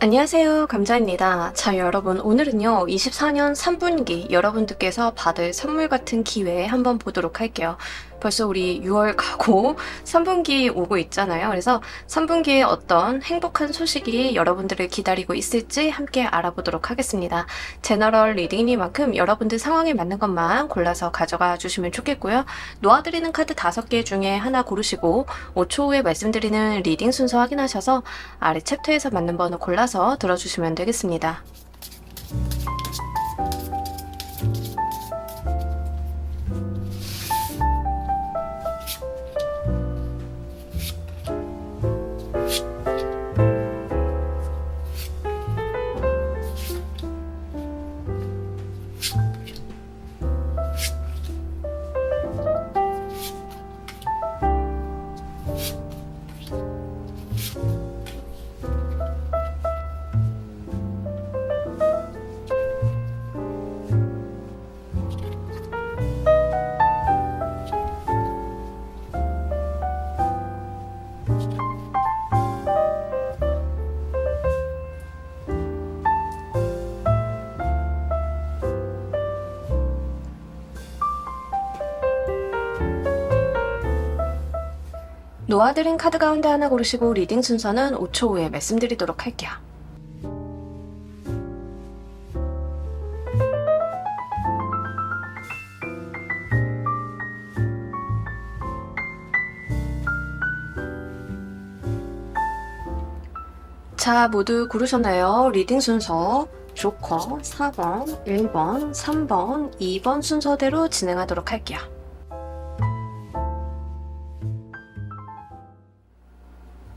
안녕하세요. 감자입니다. 자, 여러분, 오늘은요, 24년 3분기 여러분들께서 받을 선물 같은 기회 한번 보도록 할게요. 벌써 우리 6월 가고 3분기 오고 있잖아요. 그래서 3분기에 어떤 행복한 소식이 여러분들을 기다리고 있을지 함께 알아보도록 하겠습니다. 제너럴 리딩이니만큼 여러분들 상황에 맞는 것만 골라서 가져가 주시면 좋겠고요. 놓아드리는 카드 5개 중에 하나 고르시고 5초 후에 말씀드리는 리딩 순서 확인하셔서 아래 챕터에서 맞는 번호 골라서 들어주시면 되겠습니다. 놓아드린 카드 가운데 하나 고르시고 리딩 순서는 5초 후에 말씀드리도록 할게요. 자, 모두 고르셨나요? 리딩 순서 조커 4번, 1번, 3번, 2번 순서대로 진행하도록 할게요.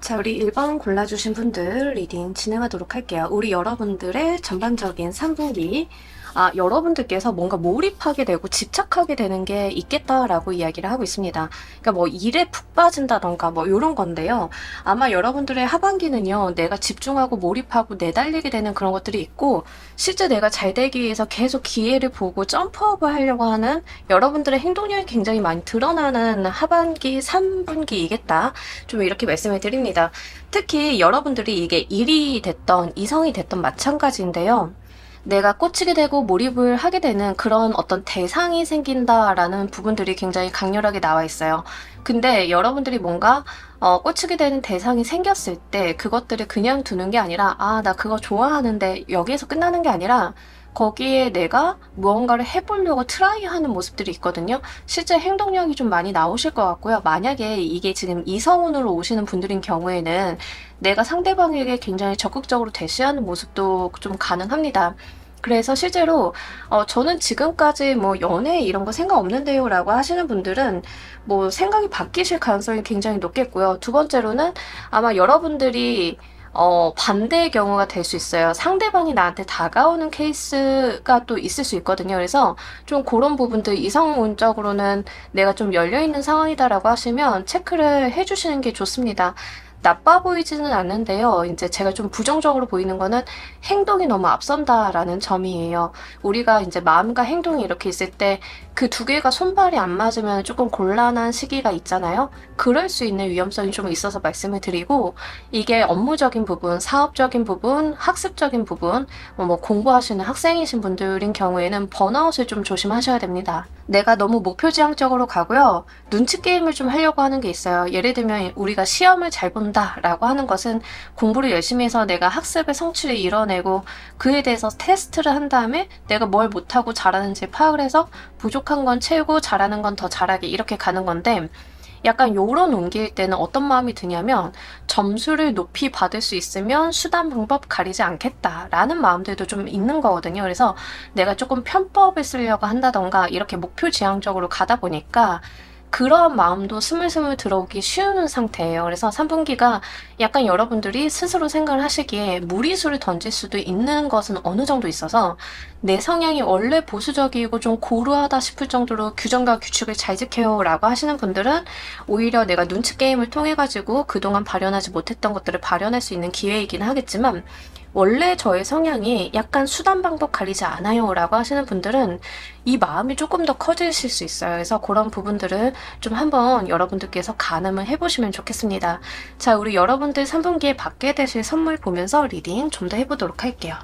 자, 우리 1번 골라주신 분들 리딩 진행하도록 할게요. 우리 여러분들의 전반적인 3분기 여러분들께서 뭔가 몰입하게 되고 집착하게 되는 게 있겠다라고 이야기를 하고 있습니다. 그러니까 뭐 일에 푹 빠진다던가 뭐 이런 건데요. 아마 여러분들의 하반기는요, 내가 집중하고 몰입하고 내달리게 되는 그런 것들이 있고, 실제 내가 잘 되기 위해서 계속 기회를 보고 점프업을 하려고 하는 여러분들의 행동력이 굉장히 많이 드러나는 하반기 3분기이겠다. 좀 이렇게 말씀을 드립니다. 특히 여러분들이 이게 일이 됐던 이성이 됐던 마찬가지인데요. 내가 꽂히게 되고 몰입을 하게 되는 그런 어떤 대상이 생긴다라는 부분들이 굉장히 강렬하게 나와 있어요. 근데 여러분들이 뭔가 꽂히게 되는 대상이 생겼을 때 그것들을 그냥 두는 게 아니라 나 그거 좋아하는데 여기에서 끝나는 게 아니라 거기에 내가 무언가를 해보려고 트라이하는 모습들이 있거든요. 실제 행동력이 좀 많이 나오실 것 같고요. 만약에 이게 지금 이성운으로 오시는 분들인 경우에는 내가 상대방에게 굉장히 적극적으로 대시하는 모습도 좀 가능합니다. 그래서 실제로 저는 지금까지 뭐 연애 이런 거 생각 없는데요 라고 하시는 분들은 뭐 생각이 바뀌실 가능성이 굉장히 높겠고요. 두 번째로는 아마 여러분들이 반대의 경우가 될 수 있어요. 상대방이 나한테 다가오는 케이스가 또 있을 수 있거든요. 그래서 좀 그런 부분들 이성운적으로는 내가 좀 열려있는 상황이다라고 하시면 체크를 해주시는 게 좋습니다. 나빠 보이지는 않는데요. 이제 제가 좀 부정적으로 보이는 거는 행동이 너무 앞선다라는 점이에요. 우리가 이제 마음과 행동이 이렇게 있을 때 그 두 개가 손발이 안 맞으면 조금 곤란한 시기가 있잖아요. 그럴 수 있는 위험성이 좀 있어서 말씀을 드리고, 이게 업무적인 부분, 사업적인 부분, 학습적인 부분, 뭐 공부하시는 학생이신 분들인 경우에는 번아웃을 좀 조심하셔야 됩니다. 내가 너무 목표지향적으로 가고요. 눈치 게임을 좀 하려고 하는 게 있어요. 예를 들면 우리가 시험을 잘 본다라고 하는 것은 공부를 열심히 해서 내가 학습의 성취를 이뤄내고 그에 대해서 테스트를 한 다음에 내가 뭘 못하고 잘하는지 파악을 해서 부족한 건 채우고 잘하는 건 더 잘하게 이렇게 가는 건데, 약간 요런 옮길 때는 어떤 마음이 드냐면 점수를 높이 받을 수 있으면 수단 방법 가리지 않겠다라는 마음들도 좀 있는 거거든요. 그래서 내가 조금 편법을 쓰려고 한다던가 이렇게 목표 지향적으로 가다 보니까 그런 마음도 스물스물 들어오기 쉬운 상태예요. 그래서 3분기가 약간 여러분들이 스스로 생각을 하시기에 무리수를 던질 수도 있는 것은 어느 정도 있어서, 내 성향이 원래 보수적이고 좀 고루하다 싶을 정도로 규정과 규칙을 잘 지켜요 라고 하시는 분들은 오히려 내가 눈치 게임을 통해 가지고 그동안 발현하지 못했던 것들을 발현할 수 있는 기회이긴 하겠지만, 원래 저의 성향이 약간 수단 방법 가리지 않아요 라고 하시는 분들은 이 마음이 조금 더 커지실 수 있어요. 그래서 그런 부분들을 좀 한번 여러분들께서 가늠을 해보시면 좋겠습니다. 자, 우리 여러분들 3분기에 받게 되실 선물 보면서 리딩 좀 더 해보도록 할게요.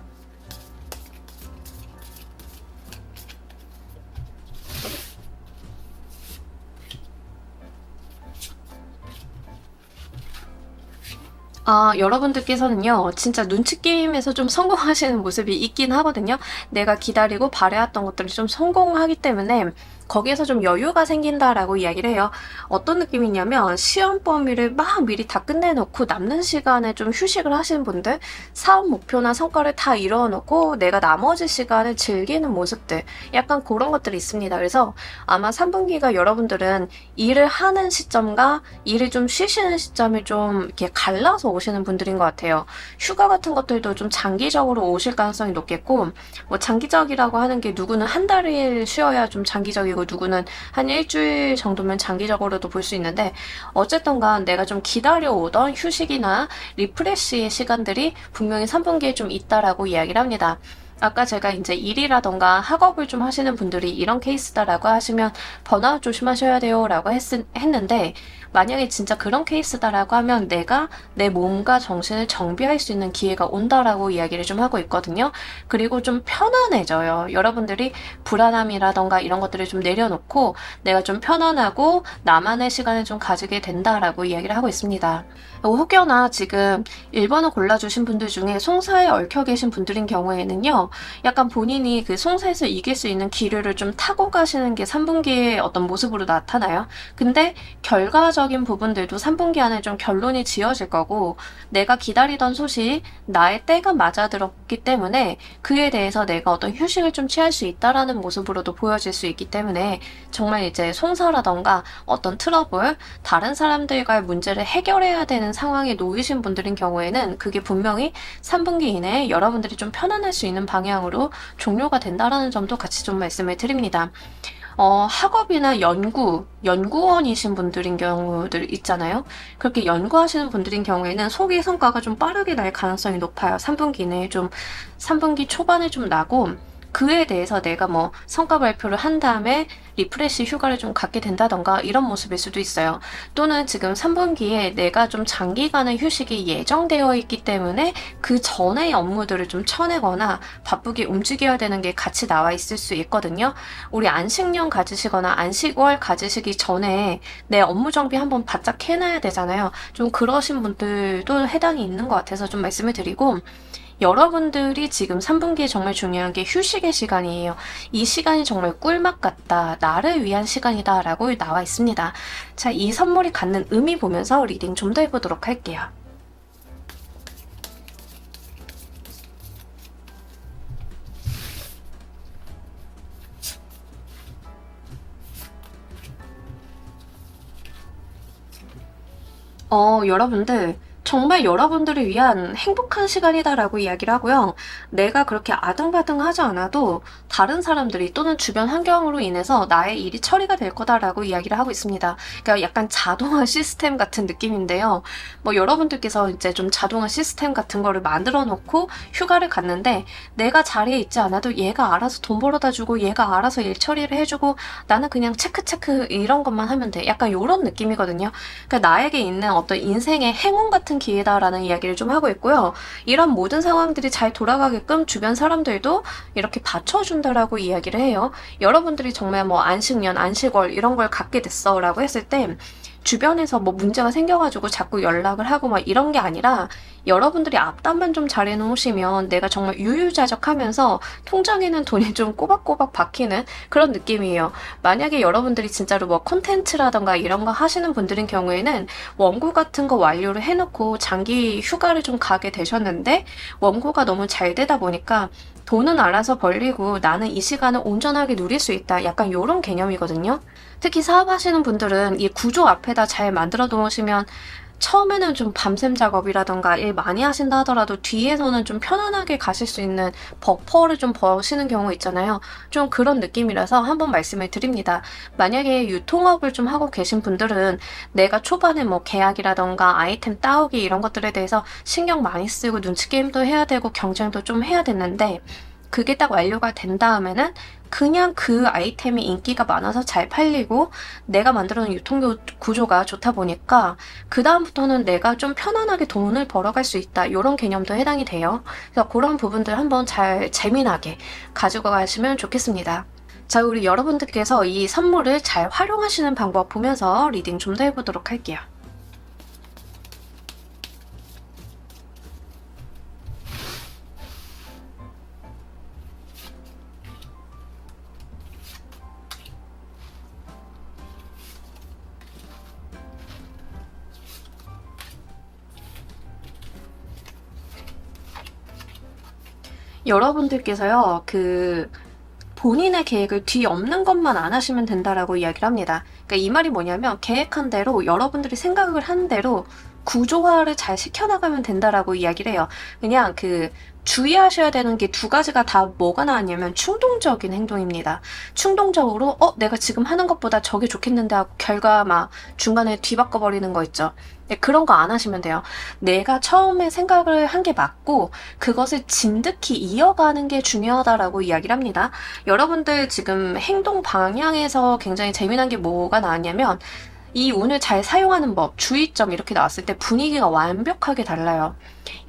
여러분들께서는요, 진짜 눈치 게임에서 좀 성공하시는 모습이 있긴 하거든요. 내가 기다리고 바래왔던 것들이 좀 성공하기 때문에 거기에서 좀 여유가 생긴다라고 이야기를 해요. 어떤 느낌이냐면 시험 범위를 막 미리 다 끝내놓고 남는 시간에 좀 휴식을 하시는 분들, 사업 목표나 성과를 다 이뤄놓고 내가 나머지 시간을 즐기는 모습들, 약간 그런 것들이 있습니다. 그래서 아마 3분기가 여러분들은 일을 하는 시점과 일을 좀 쉬시는 시점이 좀 이렇게 갈라서 오시는 분들인 것 같아요. 휴가 같은 것들도 좀 장기적으로 오실 가능성이 높겠고, 뭐 장기적이라고 하는 게 누구는 한 달을 쉬어야 좀 장기적이고 누구는 한 일주일 정도면 장기적으로도 볼 수 있는데, 어쨌든 간 내가 좀 기다려오던 휴식이나 리프레시의 시간들이 분명히 3분기에 좀 있다라고 이야기를 합니다. 아까 제가 이제 일이라던가 학업을 좀 하시는 분들이 이런 케이스다라고 하시면 번아웃 조심하셔야 돼요 라고 했는데, 만약에 진짜 그런 케이스다라고 하면 내가 내 몸과 정신을 정비할 수 있는 기회가 온다라고 이야기를 좀 하고 있거든요. 그리고 좀 편안해져요. 여러분들이 불안함이라던가 이런 것들을 좀 내려놓고 내가 좀 편안하고 나만의 시간을 좀 가지게 된다라고 이야기를 하고 있습니다. 혹여나 지금 1번을 골라주신 분들 중에 송사에 얽혀 계신 분들인 경우에는요, 약간 본인이 그 송사에서 이길 수 있는 기류를 좀 타고 가시는 게 3분기의 어떤 모습으로 나타나요. 근데 결과적인 부분들도 3분기 안에 좀 결론이 지어질 거고, 내가 기다리던 소식, 나의 때가 맞아들었기 때문에 그에 대해서 내가 어떤 휴식을 좀 취할 수 있다라는 모습으로도 보여질 수 있기 때문에 정말 이제 송사라던가 어떤 트러블, 다른 사람들과의 문제를 해결해야 되는 상황에 놓이신 분들인 경우에는 그게 분명히 3분기 이내에 여러분들이 좀 편안할 수 있는 방향으로 종료가 된다라는 점도 같이 좀 말씀을 드립니다. 학업이나 연구원이신 분들인 경우들 있잖아요. 그렇게 연구하시는 분들인 경우에는 소기 성과가 좀 빠르게 날 가능성이 높아요. 3분기 내에 좀, 3분기 초반에 좀 나고, 그에 대해서 내가 뭐 성과 발표를 한 다음에 리프레시 휴가를 좀 갖게 된다던가 이런 모습일 수도 있어요. 또는 지금 3분기에 내가 좀 장기간의 휴식이 예정되어 있기 때문에 그 전의 업무들을 좀 쳐내거나 바쁘게 움직여야 되는 게 같이 나와 있을 수 있거든요. 우리 안식년 가지시거나 안식월 가지시기 전에 내 업무 정비 한번 바짝 해놔야 되잖아요. 좀 그러신 분들도 해당이 있는 것 같아서 좀 말씀을 드리고, 여러분들이 지금 3분기에 정말 중요한 게 휴식의 시간이에요. 이 시간이 정말 꿀맛 같다. 나를 위한 시간이다. 라고 나와 있습니다. 자, 이 선물이 갖는 의미 보면서 리딩 좀 더 해보도록 할게요. 여러분들, 정말 여러분들을 위한 행복한 시간이다라고 이야기를 하고요. 내가 그렇게 아등바등하지 않아도 다른 사람들이 또는 주변 환경으로 인해서 나의 일이 처리가 될 거다라고 이야기를 하고 있습니다. 그러니까 약간 자동화 시스템 같은 느낌인데요. 뭐 여러분들께서 이제 좀 자동화 시스템 같은 거를 만들어 놓고 휴가를 갔는데 내가 자리에 있지 않아도 얘가 알아서 돈 벌어다 주고 얘가 알아서 일 처리를 해주고 나는 그냥 체크 이런 것만 하면 돼. 약간 이런 느낌이거든요. 그러니까 나에게 있는 어떤 인생의 행운 같은 기회다라는 이야기를 좀 하고 있고요. 이런 모든 상황들이 잘 돌아가게끔 주변 사람들도 이렇게 받쳐준다라고 이야기를 해요. 여러분들이 정말 뭐 안식년, 안식월 이런 걸 갖게 됐어 라고 했을 때 주변에서 뭐 문제가 생겨가지고 자꾸 연락을 하고 막 이런 게 아니라 여러분들이 앞담만 좀 잘 해놓으시면 내가 정말 유유자적하면서 통장에는 돈이 좀 꼬박꼬박 박히는 그런 느낌이에요. 만약에 여러분들이 진짜로 뭐 콘텐츠라던가 이런 거 하시는 분들인 경우에는 원고 같은 거 완료를 해놓고 장기 휴가를 좀 가게 되셨는데 원고가 너무 잘 되다 보니까 돈은 알아서 벌리고 나는 이 시간을 온전하게 누릴 수 있다. 약간 이런 개념이거든요. 특히 사업하시는 분들은 이 구조 앞에다 잘 만들어 놓으시면 처음에는 좀 밤샘 작업이라던가 일 많이 하신다 하더라도 뒤에서는 좀 편안하게 가실 수 있는 버퍼를 좀 버시는 경우 있잖아요. 좀 그런 느낌이라서 한번 말씀을 드립니다. 만약에 유통업을 좀 하고 계신 분들은 내가 초반에 뭐 계약이라던가 아이템 따오기 이런 것들에 대해서 신경 많이 쓰고 눈치 게임도 해야 되고 경쟁도 좀 해야 됐는데, 그게 딱 완료가 된 다음에는 그냥 그 아이템이 인기가 많아서 잘 팔리고 내가 만들어 놓은 유통 구조가 좋다 보니까 그 다음부터는 내가 좀 편안하게 돈을 벌어갈 수 있다, 이런 개념도 해당이 돼요. 그래서 그런 부분들 한번 잘 재미나게 가지고 가시면 좋겠습니다. 자, 우리 여러분들께서 이 선물을 잘 활용하시는 방법 보면서 리딩 좀 더 해보도록 할게요. 여러분들께서요, 본인의 계획을 뒤엎는 것만 안 하시면 된다라고 이야기를 합니다. 그러니까 이 말이 뭐냐면, 계획한 대로 여러분들이 생각을 한 대로 구조화를 잘 시켜나가면 된다라고 이야기를 해요. 그냥 주의하셔야 되는 게 두 가지가 다 뭐가 나왔냐면 충동적인 행동입니다. 충동적으로 내가 지금 하는 것보다 저게 좋겠는데 하고 결과 막 중간에 뒤바꿔버리는 거 있죠. 네, 그런 거 안 하시면 돼요. 내가 처음에 생각을 한 게 맞고 그것을 진득히 이어가는 게 중요하다라고 이야기를 합니다. 여러분들 지금 행동 방향에서 굉장히 재미난 게 뭐가 나왔냐면, 이 운을 잘 사용하는 법, 주의점 이렇게 나왔을 때 분위기가 완벽하게 달라요.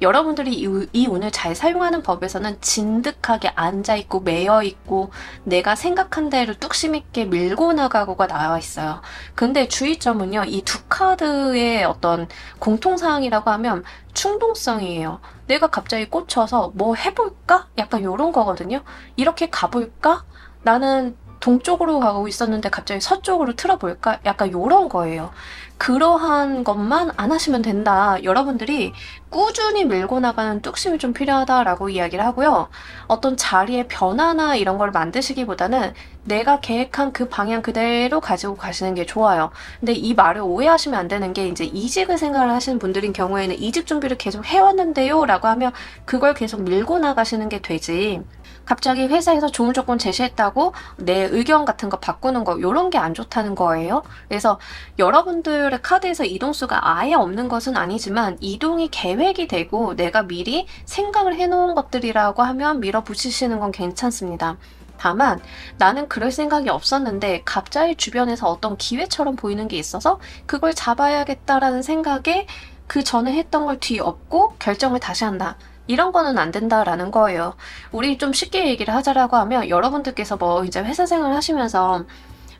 여러분들이 이 운을 잘 사용하는 법에서는 진득하게 앉아있고 매여있고 내가 생각한 대로 뚝심 있게 밀고 나가고가 나와 있어요. 근데 주의점은요, 이 두 카드의 어떤 공통사항이라고 하면 충동성이에요. 내가 갑자기 꽂혀서 뭐 해볼까? 약간 이런 거거든요. 이렇게 가볼까? 나는 동쪽으로 가고 있었는데 갑자기 서쪽으로 틀어볼까? 약간 이런 거예요. 그러한 것만 안 하시면 된다. 여러분들이 꾸준히 밀고 나가는 뚝심이 좀 필요하다라고 이야기를 하고요. 어떤 자리의 변화나 이런 걸 만드시기보다는 내가 계획한 그 방향 그대로 가지고 가시는 게 좋아요. 근데 이 말을 오해하시면 안 되는 게, 이제 이직을 생각을 하시는 분들인 경우에는 이직 준비를 계속 해왔는데요 라고 하면 그걸 계속 밀고 나가시는 게 되지, 갑자기 회사에서 좋은 조건 제시했다고 내 의견 같은 거 바꾸는 거, 이런 게 안 좋다는 거예요. 그래서 여러분들의 카드에서 이동수가 아예 없는 것은 아니지만 이동이 계획이 되고 내가 미리 생각을 해놓은 것들이라고 하면 밀어붙이시는 건 괜찮습니다. 다만 나는 그럴 생각이 없었는데 갑자기 주변에서 어떤 기회처럼 보이는 게 있어서 그걸 잡아야겠다라는 생각에 그 전에 했던 걸 뒤엎고 결정을 다시 한다, 이런 거는 안 된다라는 거예요. 우리 좀 쉽게 얘기를 하자라고 하면, 여러분들께서 뭐 이제 회사 생활을 하시면서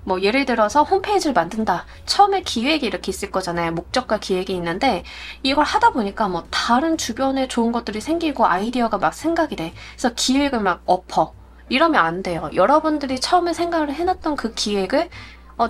뭐 예를 들어서 홈페이지를 만든다. 처음에 기획이 이렇게 있을 거잖아요. 목적과 기획이 있는데 이걸 하다 보니까 뭐 다른 주변에 좋은 것들이 생기고 아이디어가 막 생각이 돼. 그래서 기획을 막 엎어. 이러면 안 돼요. 여러분들이 처음에 생각을 해놨던 그 기획을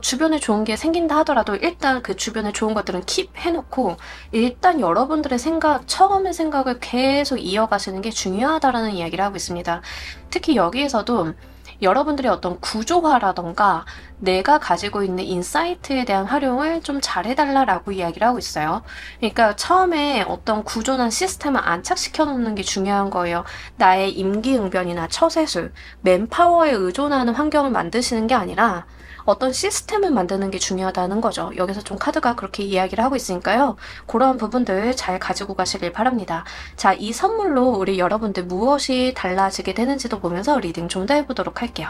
주변에 좋은 게 생긴다 하더라도 일단 그 주변에 좋은 것들은 킵 해놓고 일단 여러분들의 처음의 생각을 계속 이어가시는 게 중요하다라는 이야기를 하고 있습니다. 특히 여기에서도 여러분들의 어떤 구조화라던가 내가 가지고 있는 인사이트에 대한 활용을 좀 잘해달라라고 이야기를 하고 있어요. 그러니까 처음에 어떤 구조나 시스템을 안착시켜 놓는 게 중요한 거예요. 나의 임기응변이나 처세술, 맨파워에 의존하는 환경을 만드시는 게 아니라 어떤 시스템을 만드는 게 중요하다는 거죠. 여기서 좀 카드가 그렇게 이야기를 하고 있으니까요. 그런 부분들 잘 가지고 가시길 바랍니다. 자, 이 선물로 우리 여러분들 무엇이 달라지게 되는지도 보면서 리딩 좀 더 해보도록 할게요.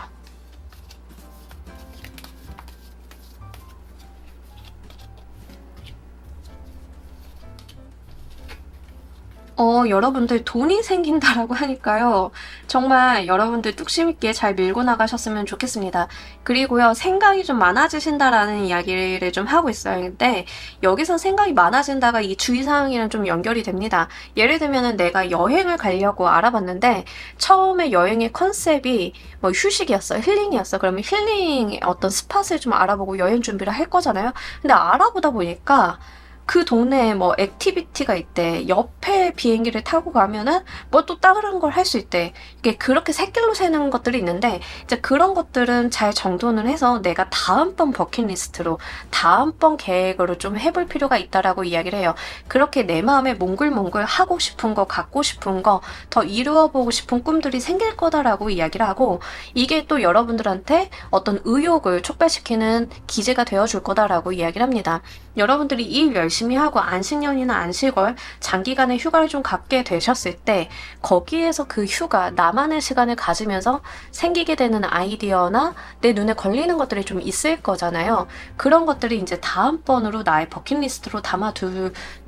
여러분들 돈이 생긴다라고 하니까요. 정말 여러분들 뚝심 있게 잘 밀고 나가셨으면 좋겠습니다. 그리고요, 생각이 좀 많아지신다라는 이야기를 좀 하고 있어요. 근데 여기서 생각이 많아진다가 이 주의사항이랑 좀 연결이 됩니다. 예를 들면은 내가 여행을 가려고 알아봤는데 처음에 여행의 컨셉이 뭐 휴식이었어, 힐링이었어. 그러면 힐링 어떤 스팟을 좀 알아보고 여행 준비를 할 거잖아요. 근데 알아보다 보니까 그 동네에 뭐 액티비티가 있대. 옆에 비행기를 타고 가면은 뭐 또 다른 걸 할 수 있대. 이게 그렇게 새길로 새는 것들이 있는데 이제 그런 것들은 잘 정돈을 해서 내가 다음번 버킷리스트로 다음번 계획으로 좀 해볼 필요가 있다라고 이야기를 해요. 그렇게 내 마음에 몽글몽글 하고 싶은 거, 갖고 싶은 거, 더 이루어보고 싶은 꿈들이 생길 거다라고 이야기를 하고 이게 또 여러분들한테 어떤 의욕을 촉발시키는 기제가 되어줄 거다라고 이야기를 합니다. 여러분들이 일 열심히 하고 안식년이나 안식월 장기간의 휴가를 좀 갖게 되셨을 때 거기에서 그 휴가 나만의 시간을 가지면서 생기게 되는 아이디어나 내 눈에 걸리는 것들이 좀 있을 거잖아요. 그런 것들이 이제 다음번으로 나의 버킷리스트로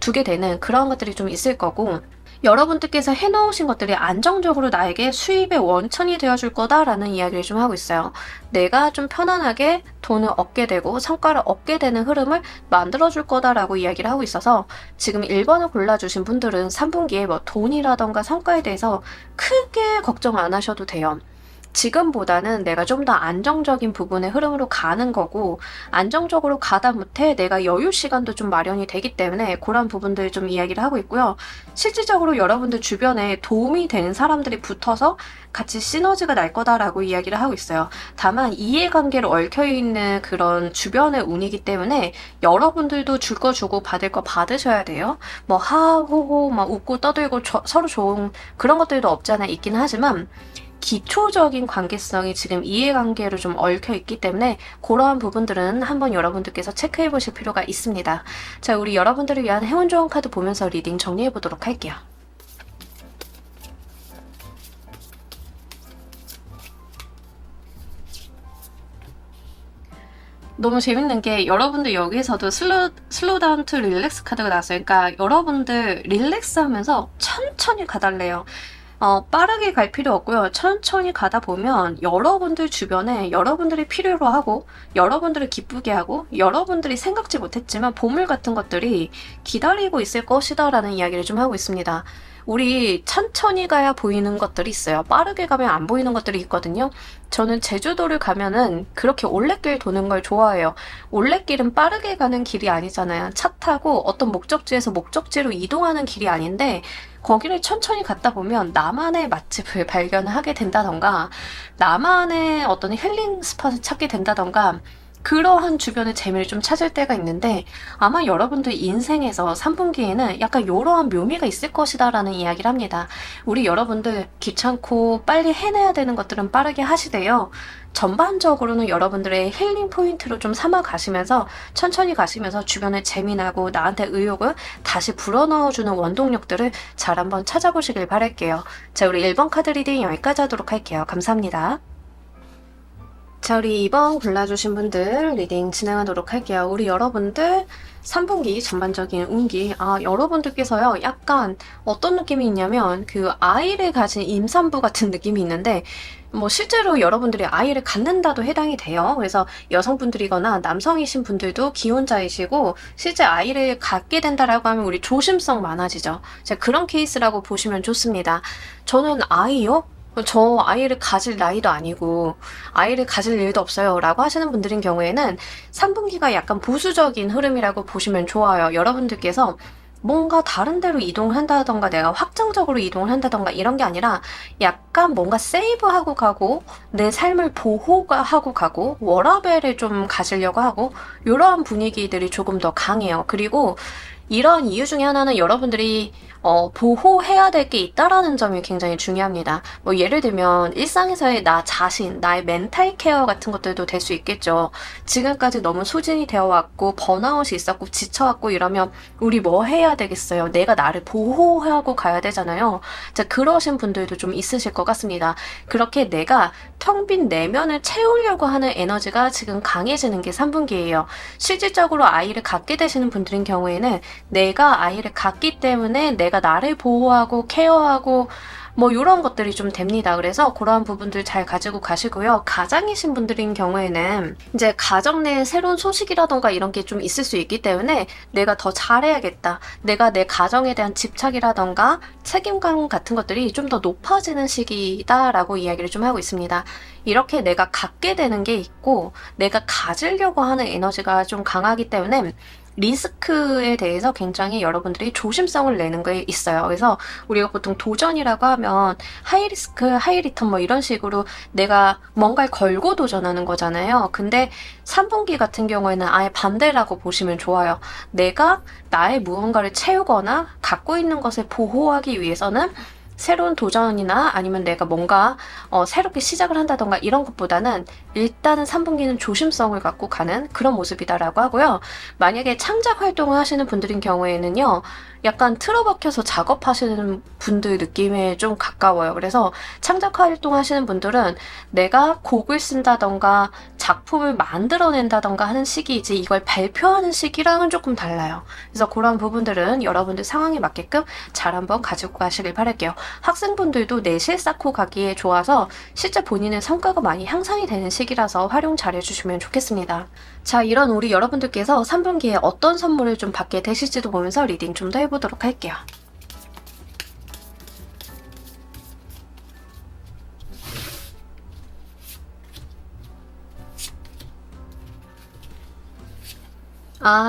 두게 되는 그런 것들이 좀 있을 거고 여러분들께서 해놓으신 것들이 안정적으로 나에게 수입의 원천이 되어줄 거다라는 이야기를 좀 하고 있어요. 내가 좀 편안하게 돈을 얻게 되고 성과를 얻게 되는 흐름을 만들어줄 거다라고 이야기를 하고 있어서 지금 1번을 골라주신 분들은 3분기에 뭐 돈이라던가 성과에 대해서 크게 걱정 안 하셔도 돼요. 지금보다는 내가 좀 더 안정적인 부분의 흐름으로 가는 거고 안정적으로 가다 못해 내가 여유 시간도 좀 마련이 되기 때문에 그런 부분들 좀 이야기를 하고 있고요. 실질적으로 여러분들 주변에 도움이 되는 사람들이 붙어서 같이 시너지가 날 거다라고 이야기를 하고 있어요. 다만 이해관계로 얽혀있는 그런 주변의 운이기 때문에 여러분들도 줄 거 주고 받을 거 받으셔야 돼요. 뭐 하하호호 막 웃고 떠들고 서로 좋은 그런 것들도 없잖아 있긴 하지만 기초적인 관계성이 지금 이해관계로 좀 얽혀 있기 때문에 그러한 부분들은 한번 여러분들께서 체크해 보실 필요가 있습니다. 자, 우리 여러분들을 위한 행운 좋은 카드 보면서 리딩 정리해 보도록 할게요. 너무 재밌는 게 여러분들 여기에서도 슬로우 다운 투 릴렉스 카드가 나왔어요. 그러니까 여러분들 릴렉스 하면서 천천히 가달래요. 빠르게 갈 필요 없고요. 천천히 가다 보면 여러분들 주변에 여러분들이 필요로 하고 여러분들을 기쁘게 하고 여러분들이 생각지 못했지만 보물 같은 것들이 기다리고 있을 것이다 라는 이야기를 좀 하고 있습니다. 우리 천천히 가야 보이는 것들이 있어요. 빠르게 가면 안 보이는 것들이 있거든요. 저는 제주도를 가면은 그렇게 올레길 도는 걸 좋아해요. 올레길은 빠르게 가는 길이 아니잖아요. 차 타고 어떤 목적지에서 목적지로 이동하는 길이 아닌데 거기를 천천히 갔다 보면 나만의 맛집을 발견하게 된다던가 나만의 어떤 힐링 스팟을 찾게 된다던가 그러한 주변의 재미를 좀 찾을 때가 있는데 아마 여러분들 인생에서 3분기에는 약간 이러한 묘미가 있을 것이다 라는 이야기를 합니다. 우리 여러분들 귀찮고 빨리 해내야 되는 것들은 빠르게 하시되요. 전반적으로는 여러분들의 힐링 포인트로 좀 삼아 가시면서 천천히 가시면서 주변에 재미나고 나한테 의욕을 다시 불어넣어주는 원동력들을 잘 한번 찾아보시길 바랄게요. 자, 우리 1번 카드 리딩 여기까지 하도록 할게요. 감사합니다. 자, 우리 2번 골라주신 분들 리딩 진행하도록 할게요. 우리 여러분들 3분기 전반적인 운기, 여러분들께서요, 약간 어떤 느낌이 있냐면 그 아이를 가진 임산부 같은 느낌이 있는데 뭐 실제로 여러분들이 아이를 갖는다도 해당이 돼요. 그래서 여성분들이거나 남성이신 분들도 기혼자이시고 실제 아이를 갖게 된다라고 하면 우리 조심성 많아지죠. 자, 그런 케이스라고 보시면 좋습니다. 저는 아이요? 저 아이를 가질 나이도 아니고 아이를 가질 일도 없어요 라고 하시는 분들인 경우에는 3분기가 약간 보수적인 흐름이라고 보시면 좋아요. 여러분들께서 뭔가 다른 데로 이동을 한다던가 내가 확정적으로 이동을 한다던가 이런 게 아니라 약간 뭔가 세이브하고 가고 내 삶을 보호하고 가고 워라밸을 좀 가지려고 하고 이러한 분위기들이 조금 더 강해요. 그리고 이런 이유 중에 하나는 여러분들이 보호해야 될 게 있다라는 점이 굉장히 중요합니다. 뭐 예를 들면 일상에서의 나 자신, 나의 멘탈 케어 같은 것들도 될 수 있겠죠. 지금까지 너무 소진이 되어 왔고 번아웃이 있었고 지쳐왔고 이러면 우리 뭐 해야 되겠어요? 내가 나를 보호하고 가야 되잖아요. 자, 그러신 분들도 좀 있으실 것 같습니다. 그렇게 내가 텅 빈 내면을 채우려고 하는 에너지가 지금 강해지는 게 3분기예요. 실질적으로 아이를 갖게 되시는 분들인 경우에는 내가 아이를 갖기 때문에 내가 나를 보호하고 케어하고 뭐 이런 것들이 좀 됩니다. 그래서 그러한 부분들 잘 가지고 가시고요. 가장이신 분들인 경우에는 이제 가정 내에 새로운 소식이라던가 이런 게 좀 있을 수 있기 때문에 내가 더 잘해야겠다. 내가 내 가정에 대한 집착이라던가 책임감 같은 것들이 좀 더 높아지는 시기다라고 이야기를 좀 하고 있습니다. 이렇게 내가 갖게 되는 게 있고 내가 가지려고 하는 에너지가 좀 강하기 때문에 리스크에 대해서 굉장히 여러분들이 조심성을 내는 게 있어요. 그래서 우리가 보통 도전이라고 하면 하이 리스크, 하이 리턴 뭐 이런 식으로 내가 뭔가를 걸고 도전하는 거잖아요. 근데 3분기 같은 경우에는 아예 반대라고 보시면 좋아요. 내가 나의 무언가를 채우거나 갖고 있는 것을 보호하기 위해서는 새로운 도전이나 아니면 내가 뭔가 새롭게 시작을 한다던가 이런 것보다는 일단은 3분기는 조심성을 갖고 가는 그런 모습이다라고 하고요. 만약에 창작 활동을 하시는 분들인 경우에는요. 약간 틀어박혀서 작업하시는 분들 느낌에 좀 가까워요. 그래서 창작 활동하시는 분들은 내가 곡을 쓴다던가 작품을 만들어낸다던가 하는 시기이지 이걸 발표하는 시기랑은 조금 달라요. 그래서 그런 부분들은 여러분들 상황에 맞게끔 잘 한번 가지고 가시길 바랄게요. 학생분들도 내실 쌓고 가기에 좋아서 실제 본인의 성과가 많이 향상이 되는 시기라서 활용 잘 해주시면 좋겠습니다. 자, 이런 우리 여러분들께서 3분기에 어떤 선물을 좀 받게 되실지도 보면서 리딩 좀 더 해보도록 할게요.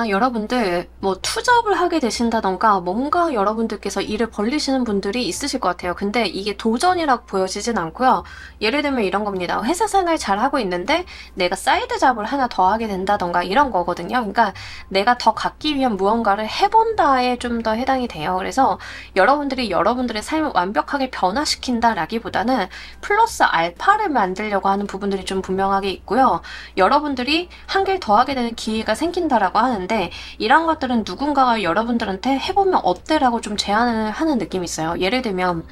여러분들 뭐 투잡을 하게 되신다던가 뭔가 여러분들께서 일을 벌리시는 분들이 있으실 것 같아요. 근데 이게 도전이라고 보여지진 않고요. 예를 들면 이런 겁니다. 회사 생활 잘 하고 있는데 내가 사이드 잡을 하나 더 하게 된다던가 이런 거거든요. 그러니까 내가 더 갖기 위한 무언가를 해본다에 좀 더 해당이 돼요. 그래서 여러분들이 여러분들의 삶을 완벽하게 변화시킨다라기보다는 플러스 알파를 만들려고 하는 부분들이 좀 분명하게 있고요. 여러분들이 한 개를 더 하게 되는 기회가 생긴다라고 하는데 이런 것들은 누군가가 여러분들한테 해보면 어때라고 좀 제안을 하는 느낌이 있어요. 예를 들면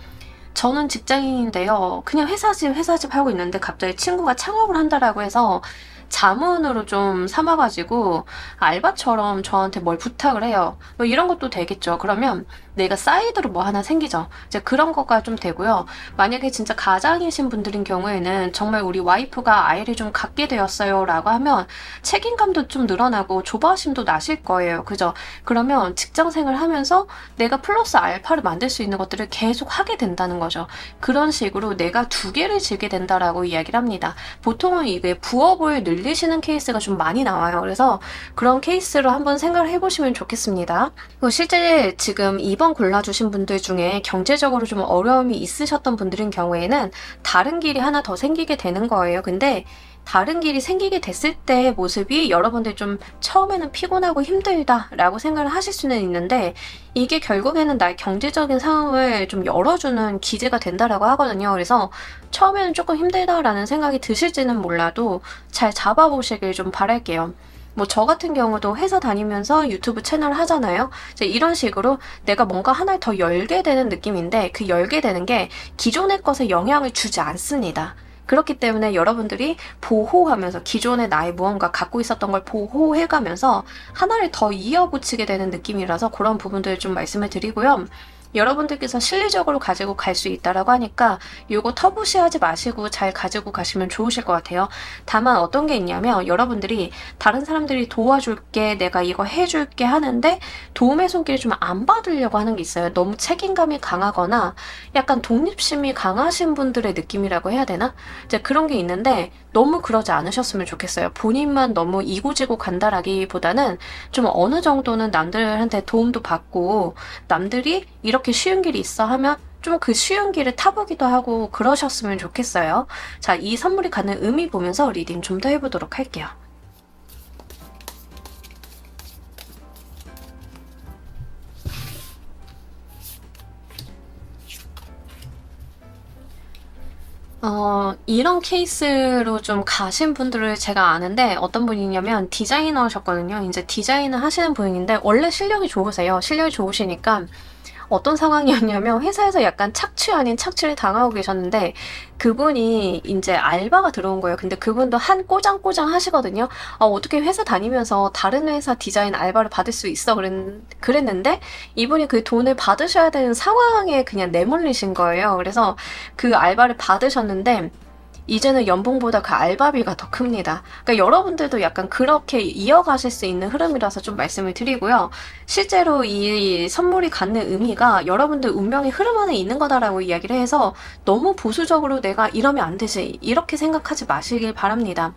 저는 직장인인데요. 그냥 회사집 하고 있는데 갑자기 친구가 창업을 한다라고 해서 자문으로 좀 삼아가지고 알바처럼 저한테 뭘 부탁을 해요. 뭐 이런 것도 되겠죠. 그러면 내가 사이드로 뭐 하나 생기죠. 이제 그런 거가 좀 되고요. 만약에 진짜 가장이신 분들인 경우에는 정말 우리 와이프가 아이를 좀 갖게 되었어요 라고 하면 책임감도 좀 늘어나고 조바심도 나실 거예요. 그죠? 그러면 직장생활 하면서 내가 플러스 알파를 만들 수 있는 것들을 계속 하게 된다는 거죠. 그런 식으로 내가 두 개를 지게 된다라고 이야기를 합니다. 보통은 이게 부업을 늘리시는 케이스가 좀 많이 나와요. 그래서 그런 케이스로 한번 생각을 해보시면 좋겠습니다. 그리고 실제 지금 이번 골라주신 분들 중에 경제적으로 좀 어려움이 있으셨던 분들인 경우에는 다른 길이 하나 더 생기게 되는 거예요. 근데 다른 길이 생기게 됐을 때의 모습이 여러분들 좀 처음에는 피곤하고 힘들다라고 생각을 하실 수는 있는데 이게 결국에는 나의 경제적인 상황을 좀 열어주는 기제가 된다라고 하거든요. 그래서 처음에는 조금 힘들다라는 생각이 드실지는 몰라도 잘 잡아보시길 좀 바랄게요. 뭐 저 같은 경우도 회사 다니면서 유튜브 채널 하잖아요. 이제 이런 식으로 내가 뭔가 하나를 더 열게 되는 느낌인데 그 열게 되는 게 기존의 것에 영향을 주지 않습니다. 그렇기 때문에 여러분들이 보호하면서 기존의 나의 무언가 갖고 있었던 걸 보호해가면서 하나를 더 이어붙이게 되는 느낌이라서 그런 부분들을 좀 말씀을 드리고요. 여러분들께서 실리적으로 가지고 갈 수 있다라고 하니까 요거 터부시하지 마시고 잘 가지고 가시면 좋으실 것 같아요. 다만 어떤 게 있냐면 여러분들이 다른 사람들이 도와줄게 내가 이거 해줄게 하는데 도움의 손길을 좀 안 받으려고 하는 게 있어요. 너무 책임감이 강하거나 약간 독립심이 강하신 분들의 느낌이라고 해야 되나? 이제 그런 게 있는데 너무 그러지 않으셨으면 좋겠어요. 본인만 너무 이고지고 간다라기보다는 좀 어느 정도는 남들한테 도움도 받고 남들이 이렇게 쉬운 길이 있어 하면 좀 그 쉬운 길을 타보기도 하고 그러셨으면 좋겠어요. 자, 이 선물이 갖는 의미 보면서 리딩 좀 더 해보도록 할게요. 이런 케이스로 좀 가신 분들을 제가 아는데 어떤 분이냐면 디자이너셨거든요. 이제 디자인을 하시는 분인데 원래 실력이 좋으세요. 실력이 좋으시니까 어떤 상황이었냐면 회사에서 약간 착취 아닌 착취를 당하고 계셨는데 그분이 이제 알바가 들어온 거예요. 근데 그분도 한 꼬장꼬장 하시거든요. 어떻게 회사 다니면서 다른 회사 디자인 알바를 받을 수 있어 그랬는데 이분이 그 돈을 받으셔야 되는 상황에 그냥 내몰리신 거예요. 그래서 그 알바를 받으셨는데 이제는 연봉보다 그 알바비가 더 큽니다. 그러니까 여러분들도 약간 그렇게 이어가실 수 있는 흐름이라서 좀 말씀을 드리고요. 실제로 이 선물이 갖는 의미가 여러분들 운명의 흐름 안에 있는 거다라고 이야기를 해서 너무 보수적으로 내가 이러면 안 되지 이렇게 생각하지 마시길 바랍니다.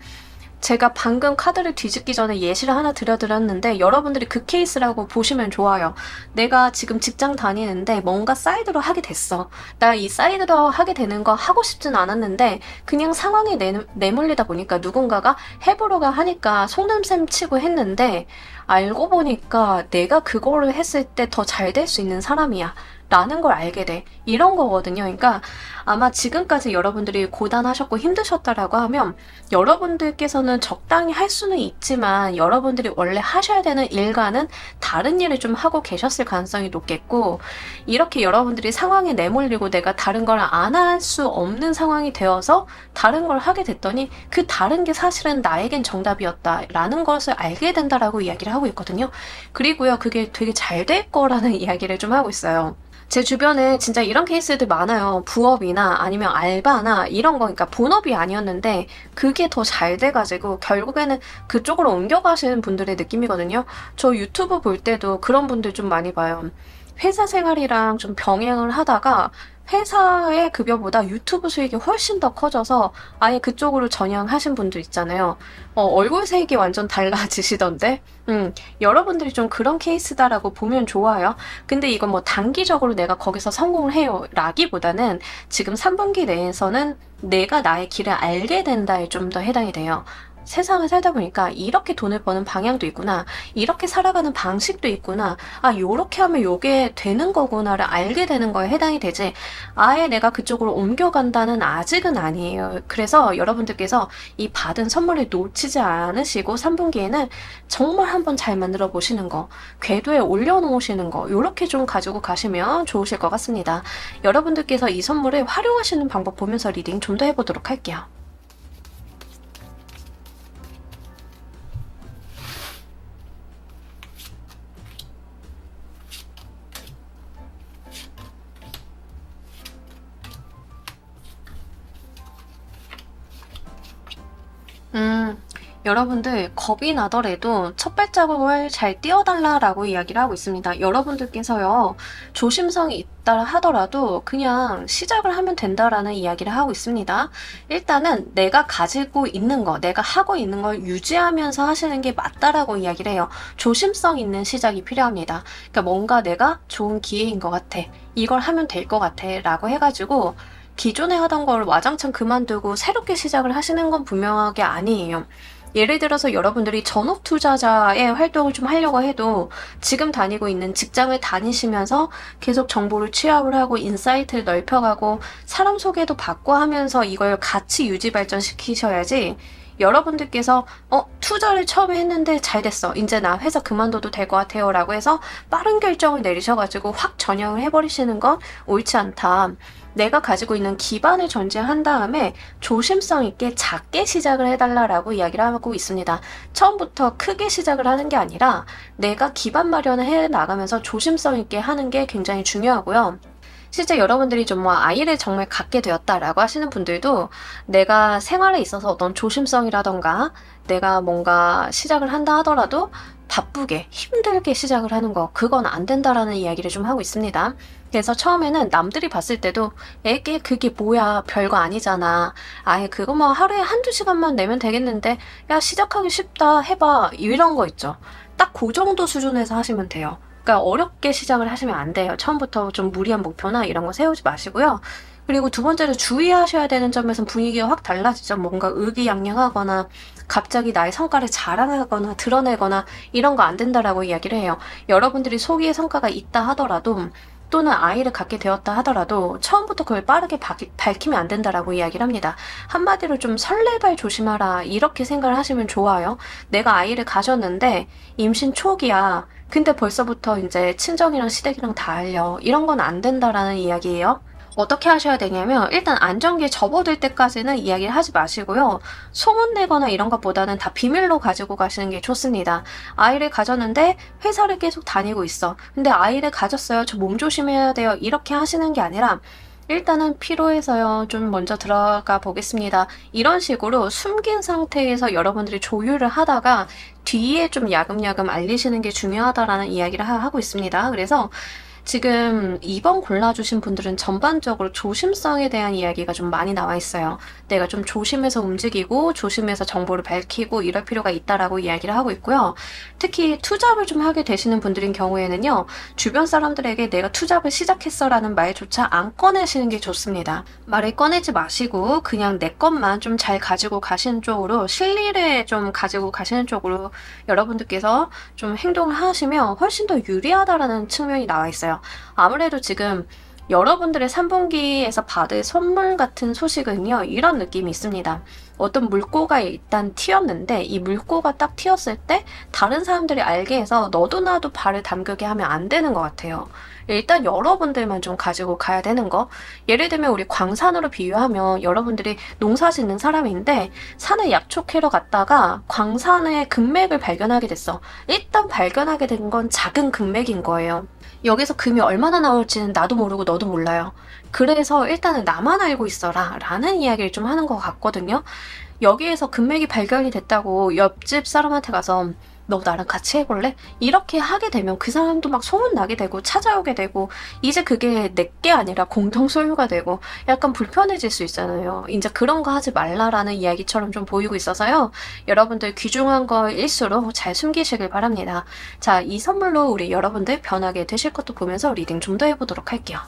제가 방금 카드를 뒤집기 전에 예시를 하나 드렸는데 여러분들이 그 케이스라고 보시면 좋아요. 내가 지금 직장 다니는데 뭔가 사이드로 하게 됐어. 나 이 사이드로 하게 되는 거 하고 싶진 않았는데 그냥 상황에 내몰리다 보니까 누군가가 해보려고 하니까 속눈샘 치고 했는데 알고 보니까 내가 그거를 했을 때 더 잘 될 수 있는 사람이야. 라는 걸 알게 돼. 이런 거거든요. 그러니까 아마 지금까지 여러분들이 고단하셨고 힘드셨다라고 하면 여러분들께서는 적당히 할 수는 있지만 여러분들이 원래 하셔야 되는 일과는 다른 일을 좀 하고 계셨을 가능성이 높겠고, 이렇게 여러분들이 상황에 내몰리고 내가 다른 걸 안 할 수 없는 상황이 되어서 다른 걸 하게 됐더니 그 다른 게 사실은 나에겐 정답이었다라는 것을 알게 된다라고 이야기를 하고 있거든요. 그리고요, 그게 되게 잘 될 거라는 이야기를 좀 하고 있어요. 제 주변에 진짜 이런 케이스들 많아요. 부업이나 아니면 알바나 이런 거, 그러니까 본업이 아니었는데 그게 더 잘 돼가지고 결국에는 그쪽으로 옮겨가시는 분들의 느낌이거든요. 저 유튜브 볼 때도 그런 분들 좀 많이 봐요. 회사 생활이랑 좀 병행을 하다가 회사의 급여보다 유튜브 수익이 훨씬 더 커져서 아예 그쪽으로 전향하신 분들 있잖아요. 얼굴 색이 완전 달라지시던데? 여러분들이 좀 그런 케이스다라고 보면 좋아요. 근데 이건 뭐 단기적으로 내가 거기서 성공을 해요 라기보다는 지금 3분기 내에서는 내가 나의 길을 알게 된다에 좀 더 해당이 돼요. 세상을 살다 보니까 이렇게 돈을 버는 방향도 있구나, 이렇게 살아가는 방식도 있구나, 요렇게 하면 요게 되는 거구나를 알게 되는 거에 해당이 되지, 아예 내가 그쪽으로 옮겨간다는 아직은 아니에요. 그래서 여러분들께서 이 받은 선물을 놓치지 않으시고 3분기에는 정말 한번 잘 만들어 보시는 거, 궤도에 올려놓으시는 거, 요렇게 좀 가지고 가시면 좋으실 것 같습니다. 여러분들께서 이 선물을 활용하시는 방법 보면서 리딩 좀 더 해보도록 할게요. 여러분들 겁이 나더라도 첫 발자국을 잘 띄워달라라고 이야기를 하고 있습니다. 여러분들께서요, 조심성이 있다 하더라도 그냥 시작을 하면 된다라는 이야기를 하고 있습니다. 일단은 내가 가지고 있는 거, 내가 하고 있는 걸 유지하면서 하시는 게 맞다라고 이야기를 해요. 조심성 있는 시작이 필요합니다. 그러니까 뭔가 내가 좋은 기회인 것 같아, 이걸 하면 될 것 같아 라고 해가지고 기존에 하던 걸 와장창 그만두고 새롭게 시작을 하시는 건 분명하게 아니에요. 예를 들어서 여러분들이 전업 투자자의 활동을 좀 하려고 해도 지금 다니고 있는 직장을 다니시면서 계속 정보를 취합을 하고 인사이트를 넓혀가고 사람 소개도 받고 하면서 이걸 같이 유지 발전시키셔야지, 여러분들께서 투자를 처음에 했는데 잘 됐어, 이제 나 회사 그만둬도 될 것 같아요 라고 해서 빠른 결정을 내리셔가지고 확 전향을 해버리시는 건 옳지 않다. 내가 가지고 있는 기반을 전제한 다음에 조심성 있게 작게 시작을 해달라라고 이야기를 하고 있습니다. 처음부터 크게 시작을 하는 게 아니라 내가 기반 마련을 해 나가면서 조심성 있게 하는 게 굉장히 중요하고요. 실제 여러분들이 좀 뭐 아이를 정말 갖게 되었다라고 하시는 분들도 내가 생활에 있어서 어떤 조심성이라던가 내가 뭔가 시작을 한다 하더라도 바쁘게 힘들게 시작을 하는 거, 그건 안 된다라는 이야기를 좀 하고 있습니다. 그래서 처음에는 남들이 봤을 때도 애게 그게 뭐야, 별거 아니잖아, 아예 그거 뭐 하루에 한두 시간만 내면 되겠는데 야 시작하기 쉽다, 해봐, 이런 거 있죠. 딱 그 정도 수준에서 하시면 돼요. 그러니까 어렵게 시작을 하시면 안 돼요. 처음부터 좀 무리한 목표나 이런 거 세우지 마시고요. 그리고 두 번째로 주의하셔야 되는 점에서는 분위기가 확 달라지죠. 뭔가 의기양양하거나 갑자기 나의 성과를 자랑하거나 드러내거나 이런 거 안 된다라고 이야기를 해요. 여러분들이 소기의 성과가 있다 하더라도 또는 아이를 갖게 되었다 하더라도 처음부터 그걸 빠르게 밝히면 안 된다라고 이야기를 합니다. 한마디로 좀 설레발 조심하라, 이렇게 생각을 하시면 좋아요. 내가 아이를 가졌는데 임신 초기야, 근데 벌써부터 이제 친정이랑 시댁이랑 다 알려, 이런 건 안 된다라는 이야기예요. 어떻게 하셔야 되냐면 일단 안정기에 접어들 때까지는 이야기를 하지 마시고요. 소문내거나 이런 것보다는 다 비밀로 가지고 가시는 게 좋습니다. 아이를 가졌는데 회사를 계속 다니고 있어, 근데 아이를 가졌어요, 저 몸 조심해야 돼요, 이렇게 하시는 게 아니라 일단은 필요해서요, 좀 먼저 들어가 보겠습니다, 이런 식으로 숨긴 상태에서 여러분들이 조율을 하다가 뒤에 좀 야금야금 알리시는 게 중요하다라는 이야기를 하고 있습니다. 그래서 지금 2번 골라주신 분들은 전반적으로 조심성에 대한 이야기가 좀 많이 나와 있어요. 내가 좀 조심해서 움직이고 조심해서 정보를 밝히고 이럴 필요가 있다라고 이야기를 하고 있고요. 특히 투잡을 좀 하게 되시는 분들인 경우에는요. 주변 사람들에게 내가 투잡을 시작했어라는 말조차 안 꺼내시는 게 좋습니다. 말을 꺼내지 마시고 그냥 내 것만 좀 잘 가지고 가시는 쪽으로, 실리를 좀 가지고 가시는 쪽으로 여러분들께서 좀 행동을 하시면 훨씬 더 유리하다라는 측면이 나와 있어요. 아무래도 지금 여러분들의 3분기에서 받을 선물 같은 소식은요, 이런 느낌이 있습니다. 어떤 물꼬가 일단 튀었는데 이 물꼬가 딱 튀었을 때 다른 사람들이 알게 해서 너도 나도 발을 담그게 하면 안 되는 것 같아요. 일단 여러분들만 좀 가지고 가야 되는 거. 예를 들면 우리 광산으로 비유하면 여러분들이 농사 짓는 사람인데 산에 약초 캐러 갔다가 광산의 금맥을 발견하게 됐어. 일단 발견하게 된 건 작은 금맥인 거예요. 여기서 금이 얼마나 나올지는 나도 모르고 너도 몰라요. 그래서 일단은 나만 알고 있어라 라는 이야기를 좀 하는 것 같거든요. 여기에서 금맥이 발견이 됐다고 옆집 사람한테 가서 너 나랑 같이 해볼래? 이렇게 하게 되면 그 사람도 막 소문나게 되고 찾아오게 되고 이제 그게 내게 아니라 공동 소유가 되고 약간 불편해질 수 있잖아요. 이제 그런 거 하지 말라라는 이야기처럼 좀 보이고 있어서요. 여러분들 귀중한 거일수록 잘 숨기시길 바랍니다. 자, 이 선물로 우리 여러분들 변하게 되실 것도 보면서 리딩 좀 더 해보도록 할게요.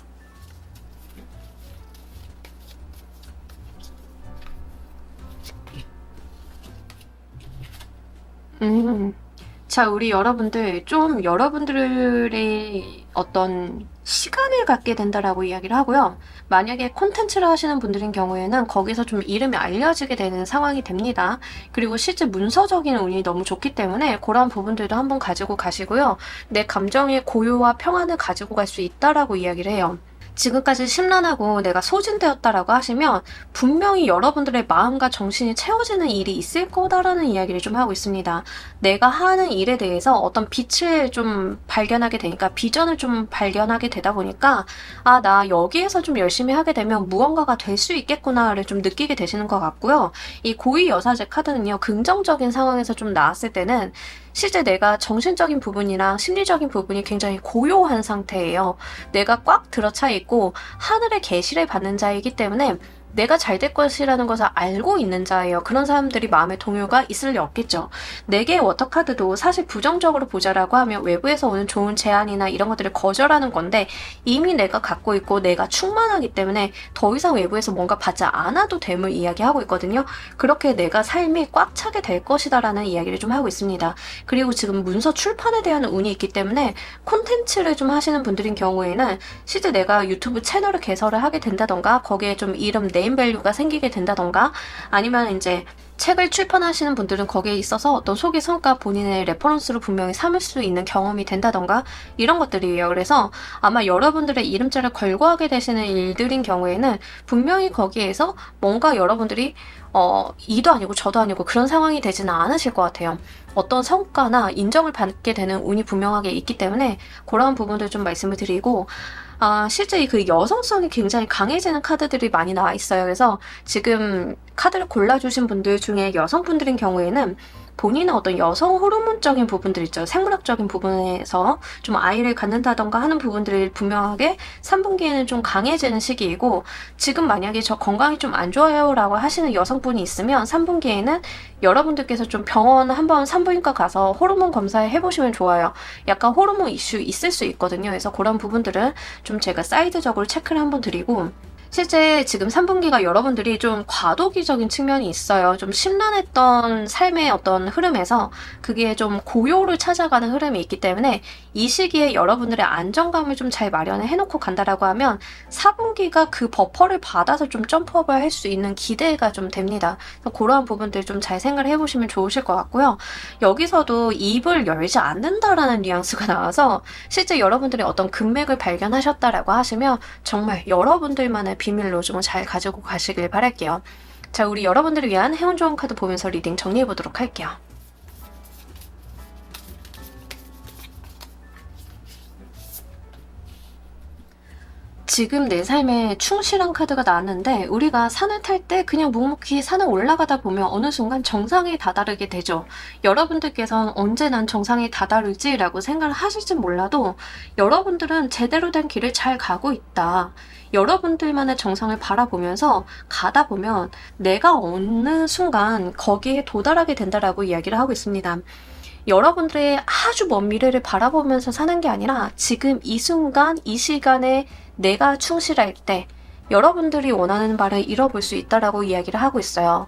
자, 우리 여러분들, 좀 여러분들의 어떤 시간을 갖게 된다라고 이야기를 하고요. 만약에 콘텐츠를 하시는 분들인 경우에는 거기서 좀 이름이 알려지게 되는 상황이 됩니다. 그리고 실제 문서적인 운이 너무 좋기 때문에 그런 부분들도 한번 가지고 가시고요. 내 감정의 고요와 평안을 가지고 갈 수 있다라고 이야기를 해요. 지금까지 심란하고 내가 소진되었다라고 하시면 분명히 여러분들의 마음과 정신이 채워지는 일이 있을 거다라는 이야기를 좀 하고 있습니다. 내가 하는 일에 대해서 어떤 빛을 좀 발견하게 되니까, 비전을 좀 발견하게 되다 보니까 아, 나 여기에서 좀 열심히 하게 되면 무언가가 될 수 있겠구나를 좀 느끼게 되시는 것 같고요. 이 고위 여사제 카드는요, 긍정적인 상황에서 좀 나왔을 때는 실제 내가 정신적인 부분이랑 심리적인 부분이 굉장히 고요한 상태예요. 내가 꽉 들어차 있고 하늘의 계시를 받는 자이기 때문에 내가 잘 될 것이라는 것을 알고 있는 자예요. 그런 사람들이 마음에 동요가 있을 리 없겠죠. 4개의 워터카드도 사실 부정적으로 보자라고 하면 외부에서 오는 좋은 제안이나 이런 것들을 거절하는 건데, 이미 내가 갖고 있고 내가 충만하기 때문에 더 이상 외부에서 뭔가 받지 않아도 됨을 이야기하고 있거든요. 그렇게 내가 삶이 꽉 차게 될 것이다라는 이야기를 좀 하고 있습니다. 그리고 지금 문서 출판에 대한 운이 있기 때문에 콘텐츠를 좀 하시는 분들인 경우에는 실제 내가 유튜브 채널을 개설을 하게 된다던가 거기에 좀 이름 네임밸류가 생기게 된다던가, 아니면 이제 책을 출판하시는 분들은 거기에 있어서 어떤 소개 성과 본인의 레퍼런스로 분명히 삼을 수 있는 경험이 된다던가 이런 것들이에요. 그래서 아마 여러분들의 이름자를 걸고 하게 되시는 일들인 경우에는 분명히 거기에서 뭔가 여러분들이 이도 아니고 저도 아니고 그런 상황이 되지는 않으실 것 같아요. 어떤 성과나 인정을 받게 되는 운이 분명하게 있기 때문에 그런 부분들 좀 말씀을 드리고, 실제 그 여성성이 굉장히 강해지는 카드들이 많이 나와 있어요. 그래서 지금 카드를 골라주신 분들 중에 여성분들인 경우에는 본인의 어떤 여성 호르몬적인 부분들 있죠. 생물학적인 부분에서 좀 아이를 갖는다던가 하는 부분들이 분명하게 3분기에는 좀 강해지는 시기이고, 지금 만약에 저 건강이 좀 안 좋아요 라고 하시는 여성분이 있으면 3분기에는 여러분들께서 좀 병원 한번 산부인과 가서 호르몬 검사를 해보시면 좋아요. 약간 호르몬 이슈 있을 수 있거든요. 그래서 그런 부분들은 좀 제가 사이드적으로 체크를 한번 드리고, 실제 지금 3분기가 여러분들이 좀 과도기적인 측면이 있어요. 좀 심란했던 삶의 어떤 흐름에서 그게 좀 고요를 찾아가는 흐름이 있기 때문에 이 시기에 여러분들의 안정감을 좀 잘 마련을 해놓고 간다라고 하면 4분기가 그 버퍼를 받아서 좀 점프업을 할 수 있는 기대가 좀 됩니다. 그래서 그러한 부분들 좀 잘 생각을 해보시면 좋으실 것 같고요. 여기서도 입을 열지 않는다라는 뉘앙스가 나와서 실제 여러분들이 어떤 금맥을 발견하셨다라고 하시면 정말 여러분들만의 비밀로 좀 잘 가지고 가시길 바랄게요. 자, 우리 여러분들을 위한 행운 좋은 카드 보면서 리딩 정리해보도록 할게요. 지금 내 삶에 충실한 카드가 나왔는데 우리가 산을 탈 때 그냥 묵묵히 산을 올라가다 보면 어느 순간 정상에 다다르게 되죠. 여러분들께서는 언제 난 정상에 다다르지? 라고 생각을 하실지 몰라도 여러분들은 제대로 된 길을 잘 가고 있다. 여러분들만의 정상을 바라보면서 가다 보면 내가 어느 순간 거기에 도달하게 된다라고 이야기를 하고 있습니다. 여러분들의 아주 먼 미래를 바라보면서 사는 게 아니라 지금 이 순간, 이 시간에 내가 충실할 때 여러분들이 원하는 바를 이뤄볼 수 있다라고 이야기를 하고 있어요.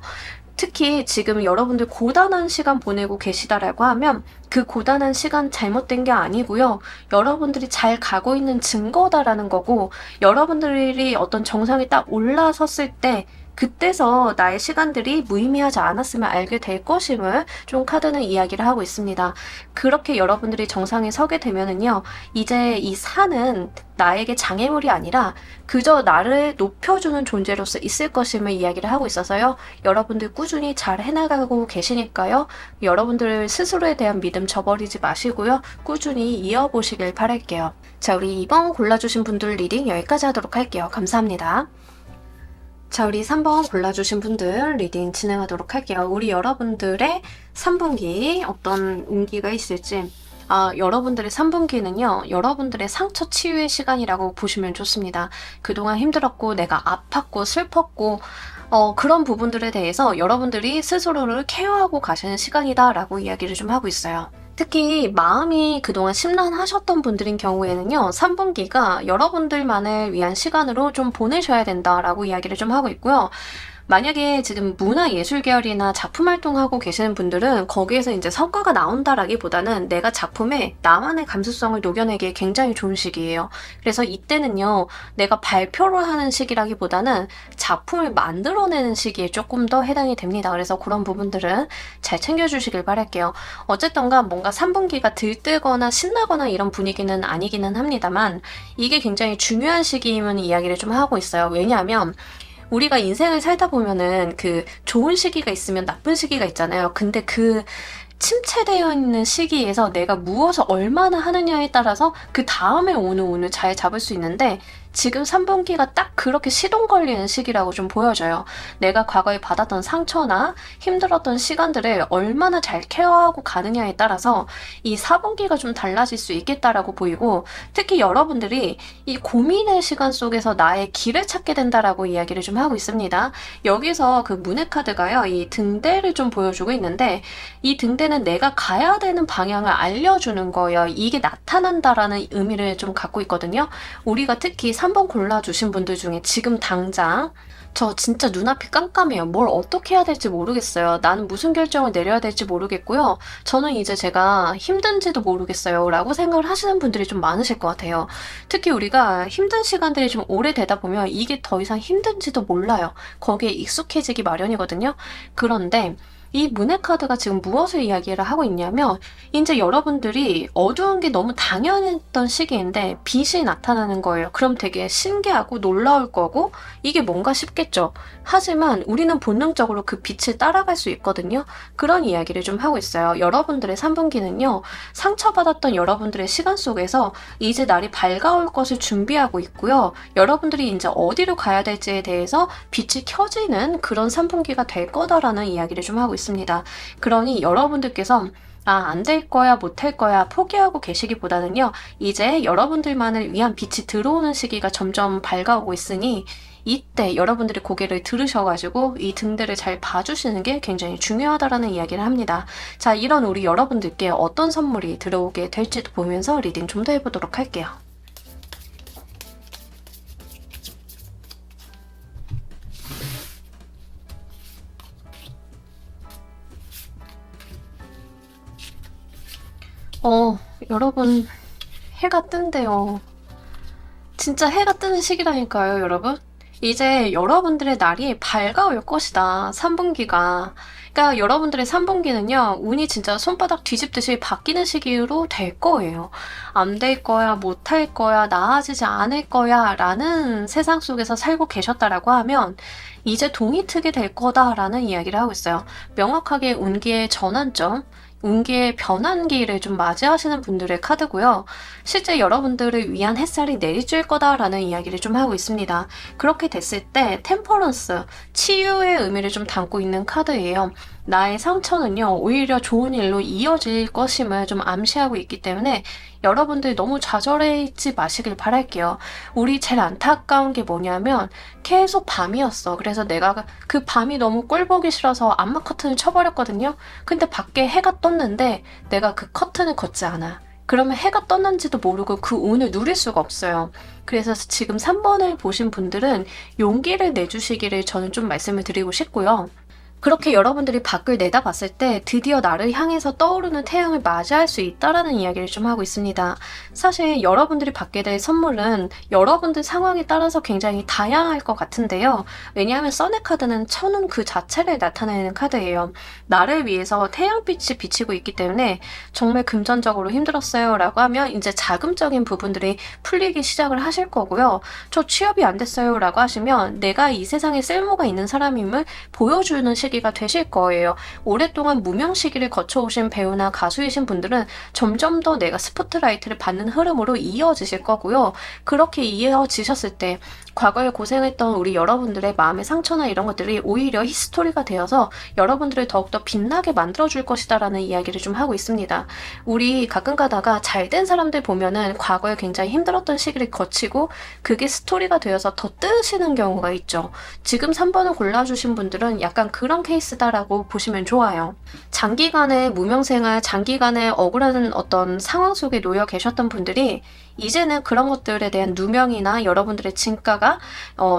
특히 지금 여러분들 고단한 시간 보내고 계시다라고 하면 그 고단한 시간 잘못된 게 아니고요. 여러분들이 잘 가고 있는 증거다라는 거고, 여러분들이 어떤 정상에 딱 올라섰을 때 그때서 나의 시간들이 무의미하지 않았으면 알게 될 것임을 좀 카드는 이야기를 하고 있습니다. 그렇게 여러분들이 정상에 서게 되면은요, 이제 이 산은 나에게 장애물이 아니라 그저 나를 높여주는 존재로서 있을 것임을 이야기를 하고 있어서요. 여러분들 꾸준히 잘 해나가고 계시니까요. 여러분들 스스로에 대한 믿음 저버리지 마시고요. 꾸준히 이어보시길 바랄게요. 자, 우리 이번 골라주신 분들 리딩 여기까지 하도록 할게요. 감사합니다. 자, 우리 3번 골라주신 분들 리딩 진행하도록 할게요. 우리 여러분들의 3분기 어떤 운기가 있을지, 여러분들의 3분기는요, 여러분들의 상처 치유의 시간이라고 보시면 좋습니다. 그동안 힘들었고, 내가 아팠고, 슬펐고, 그런 부분들에 대해서 여러분들이 스스로를 케어하고 가시는 시간이다라고 이야기를 좀 하고 있어요. 특히 마음이 그동안 심란하셨던 분들인 경우에는요, 3분기가 여러분들만을 위한 시간으로 좀 보내셔야 된다라고 이야기를 좀 하고 있고요. 만약에 지금 문화예술 계열이나 작품 활동하고 계시는 분들은 거기에서 이제 성과가 나온다라기보다는 내가 작품에 나만의 감수성을 녹여내기에 굉장히 좋은 시기예요. 그래서 이때는요, 내가 발표를 하는 시기라기보다는 작품을 만들어내는 시기에 조금 더 해당이 됩니다. 그래서 그런 부분들은 잘 챙겨주시길 바랄게요. 어쨌든가 뭔가 3분기가 들뜨거나 신나거나 이런 분위기는 아니기는 합니다만 이게 굉장히 중요한 시기임은 이야기를 좀 하고 있어요. 왜냐하면 우리가 인생을 살다 보면은 그 좋은 시기가 있으면 나쁜 시기가 있잖아요. 근데 그 침체되어 있는 시기에서 내가 무엇을 얼마나 하느냐에 따라서 그 다음에 오는 운을 잘 잡을 수 있는데, 지금 3분기가 딱 그렇게 시동 걸리는 시기라고 좀 보여져요. 내가 과거에 받았던 상처나 힘들었던 시간들을 얼마나 잘 케어하고 가느냐에 따라서 이 4분기가 좀 달라질 수 있겠다라고 보이고, 특히 여러분들이 이 고민의 시간 속에서 나의 길을 찾게 된다라고 이야기를 좀 하고 있습니다. 여기서 그 문의 카드가요, 이 등대를 좀 보여주고 있는데, 이 등대는 내가 가야 되는 방향을 알려주는 거예요. 이게 나타난다라는 의미를 좀 갖고 있거든요. 우리가 특히 3번 골라주신 분들 중에 지금 당장 저 진짜 눈앞이 깜깜해요. 뭘 어떻게 해야 될지 모르겠어요. 나는 무슨 결정을 내려야 될지 모르겠고요. 저는 이제 제가 힘든지도 모르겠어요. 라고 생각을 하시는 분들이 좀 많으실 것 같아요. 특히 우리가 힘든 시간들이 좀 오래되다 보면 이게 더 이상 힘든지도 몰라요. 거기에 익숙해지기 마련이거든요. 그런데 이 문의 카드가 지금 무엇을 이야기를 하고 있냐면, 이제 여러분들이 어두운 게 너무 당연했던 시기인데 빛이 나타나는 거예요. 그럼 되게 신기하고 놀라울 거고 이게 뭔가 싶겠죠. 하지만 우리는 본능적으로 그 빛을 따라갈 수 있거든요. 그런 이야기를 좀 하고 있어요. 여러분들의 3분기는요, 상처받았던 여러분들의 시간 속에서 이제 날이 밝아올 것을 준비하고 있고요. 여러분들이 이제 어디로 가야 될지에 대해서 빛이 켜지는 그런 3분기가 될 거다라는 이야기를 좀 하고 있습니다. 그러니 여러분들께서 안 될 거야, 못 할 거야 포기하고 계시기보다는요, 이제 여러분들만을 위한 빛이 들어오는 시기가 점점 밝아오고 있으니 이때 여러분들이 고개를 들으셔가지고 이 등대를 잘 봐주시는 게 굉장히 중요하다라는 이야기를 합니다. 자, 이런 우리 여러분들께 어떤 선물이 들어오게 될지도 보면서 리딩 좀 더 해보도록 할게요. 여러분, 해가 뜬대요. 진짜 해가 뜨는 시기라니까요, 여러분. 이제 여러분들의 날이 밝아올 것이다, 3분기가. 그러니까 여러분들의 3분기는요, 운이 진짜 손바닥 뒤집듯이 바뀌는 시기로 될 거예요. 안 될 거야, 못 할 거야, 나아지지 않을 거야 라는 세상 속에서 살고 계셨다라고 하면 이제 동이 트게 될 거다라는 이야기를 하고 있어요. 명확하게 운기의 전환점, 운기의 변환기를 좀 맞이하시는 분들의 카드고요. 실제 여러분들을 위한 햇살이 내리쬐 거다라는 이야기를 좀 하고 있습니다. 그렇게 됐을 때 템퍼런스, 치유의 의미를 좀 담고 있는 카드예요. 나의 상처는요, 오히려 좋은 일로 이어질 것임을 좀 암시하고 있기 때문에 여러분들 너무 좌절해 있지 마시길 바랄게요. 우리 제일 안타까운 게 뭐냐면 계속 밤이었어. 그래서 내가 그 밤이 너무 꼴보기 싫어서 암막 커튼을 쳐버렸거든요. 근데 밖에 해가 떴는데 내가 그 커튼을 걷지 않아. 그러면 해가 떴는지도 모르고 그 운을 누릴 수가 없어요. 그래서 지금 3번을 보신 분들은 용기를 내주시기를 저는 좀 말씀을 드리고 싶고요. 그렇게 여러분들이 밖을 내다봤을 때 드디어 나를 향해서 떠오르는 태양을 맞이할 수 있다라는 이야기를 좀 하고 있습니다. 사실 여러분들이 받게 될 선물은 여러분들 상황에 따라서 굉장히 다양할 것 같은데요. 왜냐하면 써네 카드는 천운 그 자체를 나타내는 카드예요. 나를 위해서 태양빛이 비치고 있기 때문에 정말 금전적으로 힘들었어요 라고 하면 이제 자금적인 부분들이 풀리기 시작을 하실 거고요. 저 취업이 안 됐어요 라고 하시면 내가 이 세상에 쓸모가 있는 사람임을 보여주는 시기가 되실 거예요. 오랫동안 무명 시기를 거쳐오신 배우나 가수이신 분들은 점점 더 내가 스포트라이트를 받는 흐름으로 이어지실 거고요. 그렇게 이어지셨을 때 과거에 고생했던 우리 여러분들의 마음의 상처나 이런 것들이 오히려 히스토리가 되어서 여러분들을 더욱더 빛나게 만들어줄 것이다라는 이야기를 좀 하고 있습니다. 우리 가끔 가다가 잘된 사람들 보면은 과거에 굉장히 힘들었던 시기를 거치고 그게 스토리가 되어서 더 뜨시는 경우가 있죠. 지금 3번을 골라주신 분들은 약간 그런 케이스다라고 보시면 좋아요. 장기간의 무명생활, 장기간의 억울한 어떤 상황 속에 놓여 계셨던 분들이 이제는 그런 것들에 대한 누명이나 여러분들의 진가가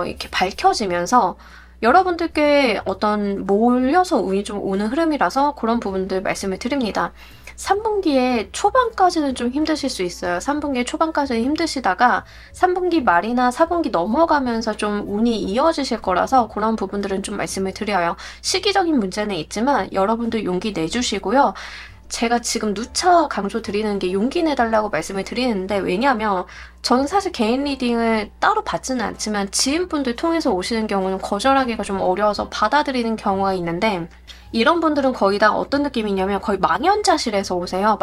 이렇게 밝혀지면서 여러분들께 어떤 몰려서 운이 좀 오는 흐름이라서 그런 부분들 말씀을 드립니다. 3분기에 초반까지는 좀 힘드실 수 있어요. 3분기 초반까지는 힘드시다가 3분기 말이나 4분기 넘어가면서 좀 운이 이어지실 거라서 그런 부분들은 좀 말씀을 드려요. 시기적인 문제는 있지만 여러분들 용기 내주시고요. 제가 지금 누차 강조 드리는 게 용기 내달라고 말씀을 드리는데 왜냐면 저는 사실 개인 리딩을 따로 받지는 않지만 지인분들 통해서 오시는 경우는 거절하기가 좀 어려워서 받아들이는 경우가 있는데 이런 분들은 거의 다 어떤 느낌이냐면 거의 망연자실해서 오세요.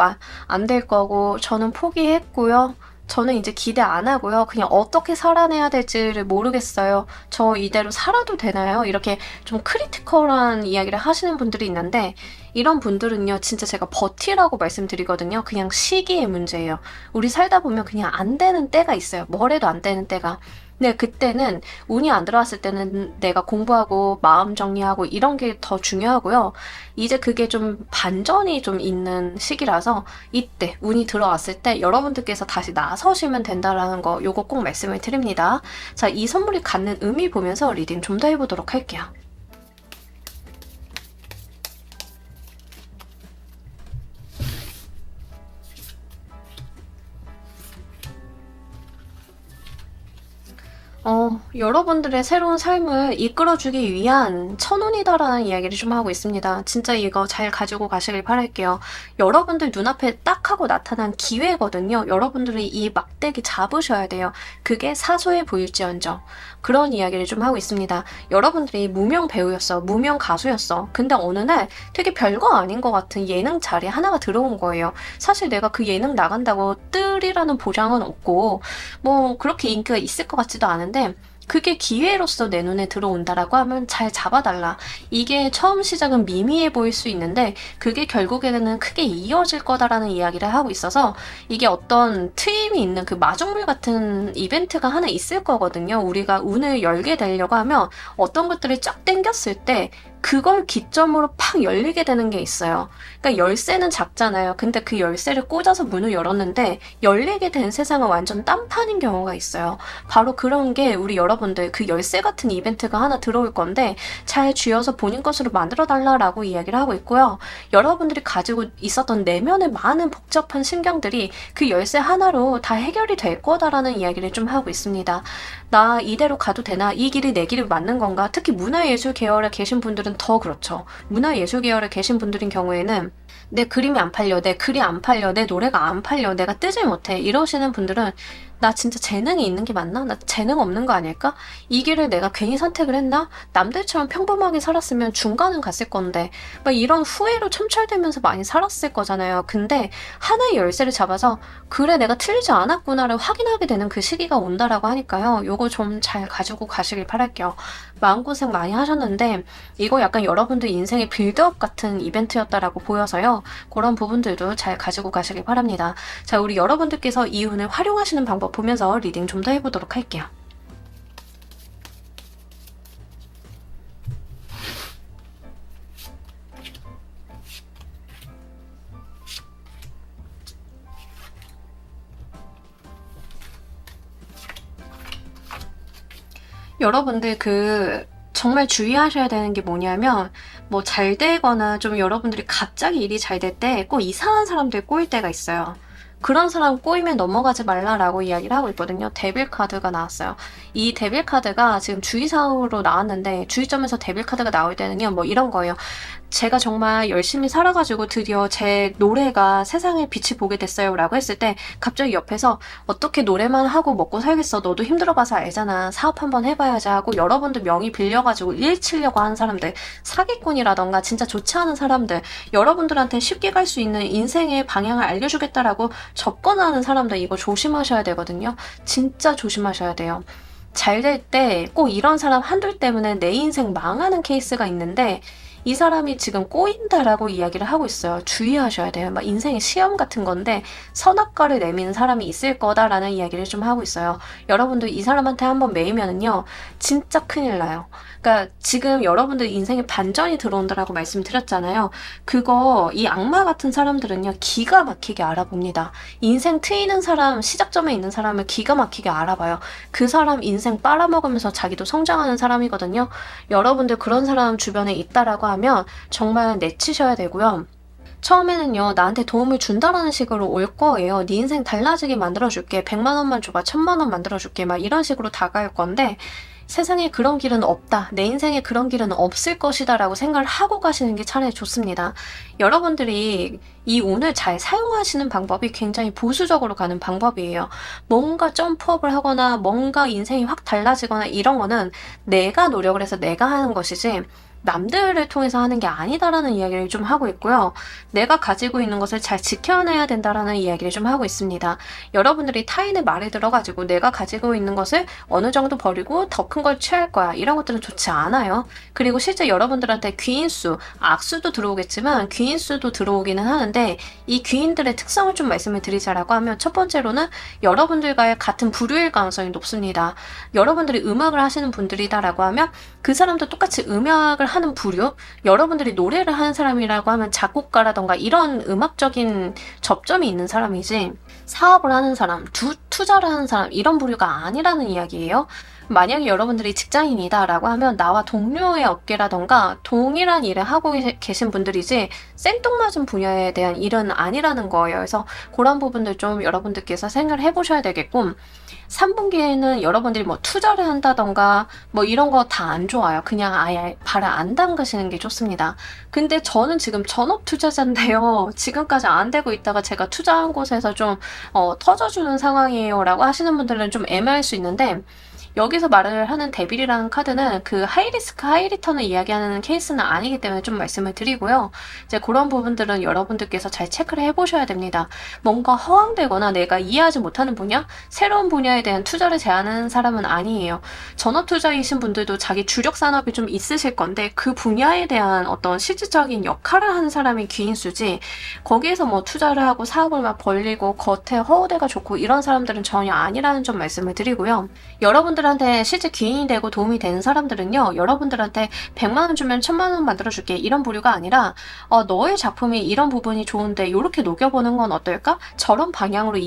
안 될 거고 저는 포기했고요. 저는 이제 기대 안 하고요. 그냥 어떻게 살아내야 될지를 모르겠어요. 저 이대로 살아도 되나요? 이렇게 좀 크리티컬한 이야기를 하시는 분들이 있는데 이런 분들은요. 진짜 제가 버티라고 말씀드리거든요. 그냥 시기의 문제예요. 우리 살다 보면 그냥 안 되는 때가 있어요. 뭘 해도 안 되는 때가. 근데 그때는 운이 안 들어왔을 때는 내가 공부하고 마음 정리하고 이런 게 더 중요하고요. 이제 그게 좀 반전이 좀 있는 시기라서 이때 운이 들어왔을 때 여러분들께서 다시 나서시면 된다라는 거 요거 꼭 말씀을 드립니다. 자, 이 선물이 갖는 의미 보면서 리딩 좀 더 해보도록 할게요. 여러분들의 새로운 삶을 이끌어주기 위한 천운이다라는 이야기를 좀 하고 있습니다. 진짜 이거 잘 가지고 가시길 바랄게요. 여러분들 눈앞에 딱 하고 나타난 기회거든요. 여러분들이 이 막대기 잡으셔야 돼요. 그게 사소해 보일지언정. 그런 이야기를 좀 하고 있습니다. 여러분들이 무명 배우였어. 무명 가수였어. 근데 어느 날 되게 별거 아닌 것 같은 예능 자리 하나가 들어온 거예요. 사실 내가 그 예능 나간다고 뜰이라는 보장은 없고 뭐 그렇게 인기가 있을 것 같지도 않은데 그게 기회로서 내 눈에 들어온다라고 하면 잘 잡아달라. 이게 처음 시작은 미미해 보일 수 있는데 그게 결국에는 크게 이어질 거다라는 이야기를 하고 있어서 이게 어떤 트임이 있는 그 마중물 같은 이벤트가 하나 있을 거거든요. 우리가 운을 열게 되려고 하면 어떤 것들을 쫙 당겼을 때 그걸 기점으로 팍 열리게 되는 게 있어요. 그러니까 열쇠는 작잖아요. 근데 그 열쇠를 꽂아서 문을 열었는데 열리게 된 세상은 완전 딴판인 경우가 있어요. 바로 그런 게 우리 여러분들 그 열쇠 같은 이벤트가 하나 들어올 건데 잘 쥐어서 본인 것으로 만들어 달라라고 이야기를 하고 있고요. 여러분들이 가지고 있었던 내면의 많은 복잡한 신경들이 그 열쇠 하나로 다 해결이 될 거다라는 이야기를 좀 하고 있습니다. 나 이대로 가도 되나? 이 길이 내 길이 맞는 건가? 특히 문화예술 계열에 계신 분들은 더 그렇죠. 문화예술 계열에 계신 분들인 경우에는 내 그림이 안 팔려, 내 글이 안 팔려, 내 노래가 안 팔려, 내가 뜨질 못해 이러시는 분들은 나 진짜 재능이 있는 게 맞나? 나 재능 없는 거 아닐까? 이 길을 내가 괜히 선택을 했나? 남들처럼 평범하게 살았으면 중간은 갔을 건데 막 이런 후회로 첨철되면서 많이 살았을 거잖아요. 근데 하나의 열쇠를 잡아서 그래 내가 틀리지 않았구나를 확인하게 되는 그 시기가 온다라고 하니까요. 요거 좀 잘 가지고 가시길 바랄게요. 마음고생 많이 하셨는데 이거 약간 여러분들 인생의 빌드업 같은 이벤트였다라고 보여서요. 그런 부분들도 잘 가지고 가시길 바랍니다. 자, 우리 여러분들께서 이 운을 활용하시는 방법 보면서 리딩 좀 더 해보도록 할게요. 여러분들 정말 주의하셔야 되는 게 뭐냐면 뭐 잘 되거나 좀 여러분들이 갑자기 일이 잘 될 때 꼭 이상한 사람들 꼬일 때가 있어요. 그런 사람 꼬이면 넘어가지 말라라고 이야기를 하고 있거든요. 데빌 카드가 나왔어요. 이 데빌 카드가 지금 주의사항으로 나왔는데 주의점에서 데빌 카드가 나올 때는요. 뭐 이런 거예요. 제가 정말 열심히 살아가지고 드디어 제 노래가 세상의 빛이 보게 됐어요 라고 했을 때 갑자기 옆에서 어떻게 노래만 하고 먹고 살겠어, 너도 힘들어봐서 알잖아, 사업 한번 해봐야지 하고 여러분들 명의 빌려가지고 일 치려고 하는 사람들, 사기꾼이라던가 진짜 좋지 않은 사람들, 여러분들한테 쉽게 갈 수 있는 인생의 방향을 알려주겠다라고 접근하는 사람들, 이거 조심하셔야 되거든요. 진짜 조심하셔야 돼요. 잘 될 때 꼭 이런 사람 한둘 때문에 내 인생 망하는 케이스가 있는데 이 사람이 지금 꼬인다라고 이야기를 하고 있어요. 주의하셔야 돼요. 막 인생의 시험 같은 건데 선악과를 내미는 사람이 있을 거다라는 이야기를 좀 하고 있어요. 여러분들 이 사람한테 한번 매이면은요, 진짜 큰일 나요. 그러니까 지금 여러분들 인생에 반전이 들어온다라고 말씀드렸잖아요. 그거 이 악마 같은 사람들은요, 기가 막히게 알아봅니다. 인생 트이는 사람, 시작점에 있는 사람을 기가 막히게 알아봐요. 그 사람 인생 빨아먹으면서 자기도 성장하는 사람이거든요. 여러분들 그런 사람 주변에 있다라고 하면 정말 내치셔야 되고요. 처음에는요, 나한테 도움을 준다라는 식으로 올 거예요. 네 인생 달라지게 만들어줄게, 100만 원만 줘봐, 1000만 원 만들어줄게, 막 이런 식으로 다가올 건데 세상에 그런 길은 없다, 내 인생에 그런 길은 없을 것이다 라고 생각을 하고 가시는 게 차라리 좋습니다. 여러분들이 이 운을 잘 사용하시는 방법이 굉장히 보수적으로 가는 방법이에요. 뭔가 점프업을 하거나 뭔가 인생이 확 달라지거나 이런 거는 내가 노력을 해서 내가 하는 것이지 남들을 통해서 하는 게 아니다라는 이야기를 좀 하고 있고요. 내가 가지고 있는 것을 잘 지켜내야 된다라는 이야기를 좀 하고 있습니다. 여러분들이 타인의 말에 들어가지고 내가 가지고 있는 것을 어느 정도 버리고 더 큰 걸 취할 거야, 이런 것들은 좋지 않아요. 그리고 실제 여러분들한테 귀인수, 악수도 들어오겠지만 귀인수도 들어오기는 하는데 이 귀인들의 특성을 좀 말씀을 드리자라고 하면 첫 번째로는 여러분들과의 같은 부류일 가능성이 높습니다. 여러분들이 음악을 하시는 분들이다라고 하면 그 사람도 똑같이 음악을 하는 부류, 여러분들이 노래를 하는 사람이라고 하면 작곡가라던가 이런 음악적인 접점이 있는 사람이지 사업을 하는 사람, 투자를 하는 사람, 이런 부류가 아니라는 이야기예요. 만약에 여러분들이 직장인이다라고 하면 나와 동료의 업계라던가 동일한 일을 하고 계신 분들이지 생뚱맞은 분야에 대한 일은 아니라는 거예요. 그래서 그런 부분들 좀 여러분들께서 생각을 해보셔야 되겠고, 3분기에는 여러분들이 뭐 투자를 한다던가 뭐 이런 거 다 안 좋아요. 그냥 아예 발을 안 담그시는 게 좋습니다. 근데 저는 지금 전업 투자자인데요, 지금까지 안 되고 있다가 제가 투자한 곳에서 좀 터져주는 상황이에요 라고 하시는 분들은 좀 애매할 수 있는데, 여기서 말을 하는 데빌이라는 카드는 그 하이리스크 하이리턴을 이야기하는 케이스는 아니기 때문에 좀 말씀을 드리고요. 이제 그런 부분들은 여러분들께서 잘 체크를 해보셔야 됩니다. 뭔가 허황되거나 내가 이해하지 못하는 분야, 새로운 분야에 대한 투자를 제안하는 사람은 아니에요. 전업 투자이신 분들도 자기 주력 산업이 좀 있으실 건데 그 분야에 대한 어떤 실질적인 역할을 하는 사람이 귀인수지, 거기에서 뭐 투자를 하고 사업을 막 벌리고 겉에 허우대가 좋고 이런 사람들은 전혀 아니라는 점 말씀을 드리고요. 여러분들한테 실제 귀인이 되고 도움이 되는 사람들은요, 여러분들한테 100만 원 주면 1000만 원 만들어줄게, 이런 부류가 아니라 너의 작품이 이런 부분이 좋은데 이렇게 녹여보는 건 어떨까? 저런 방향으로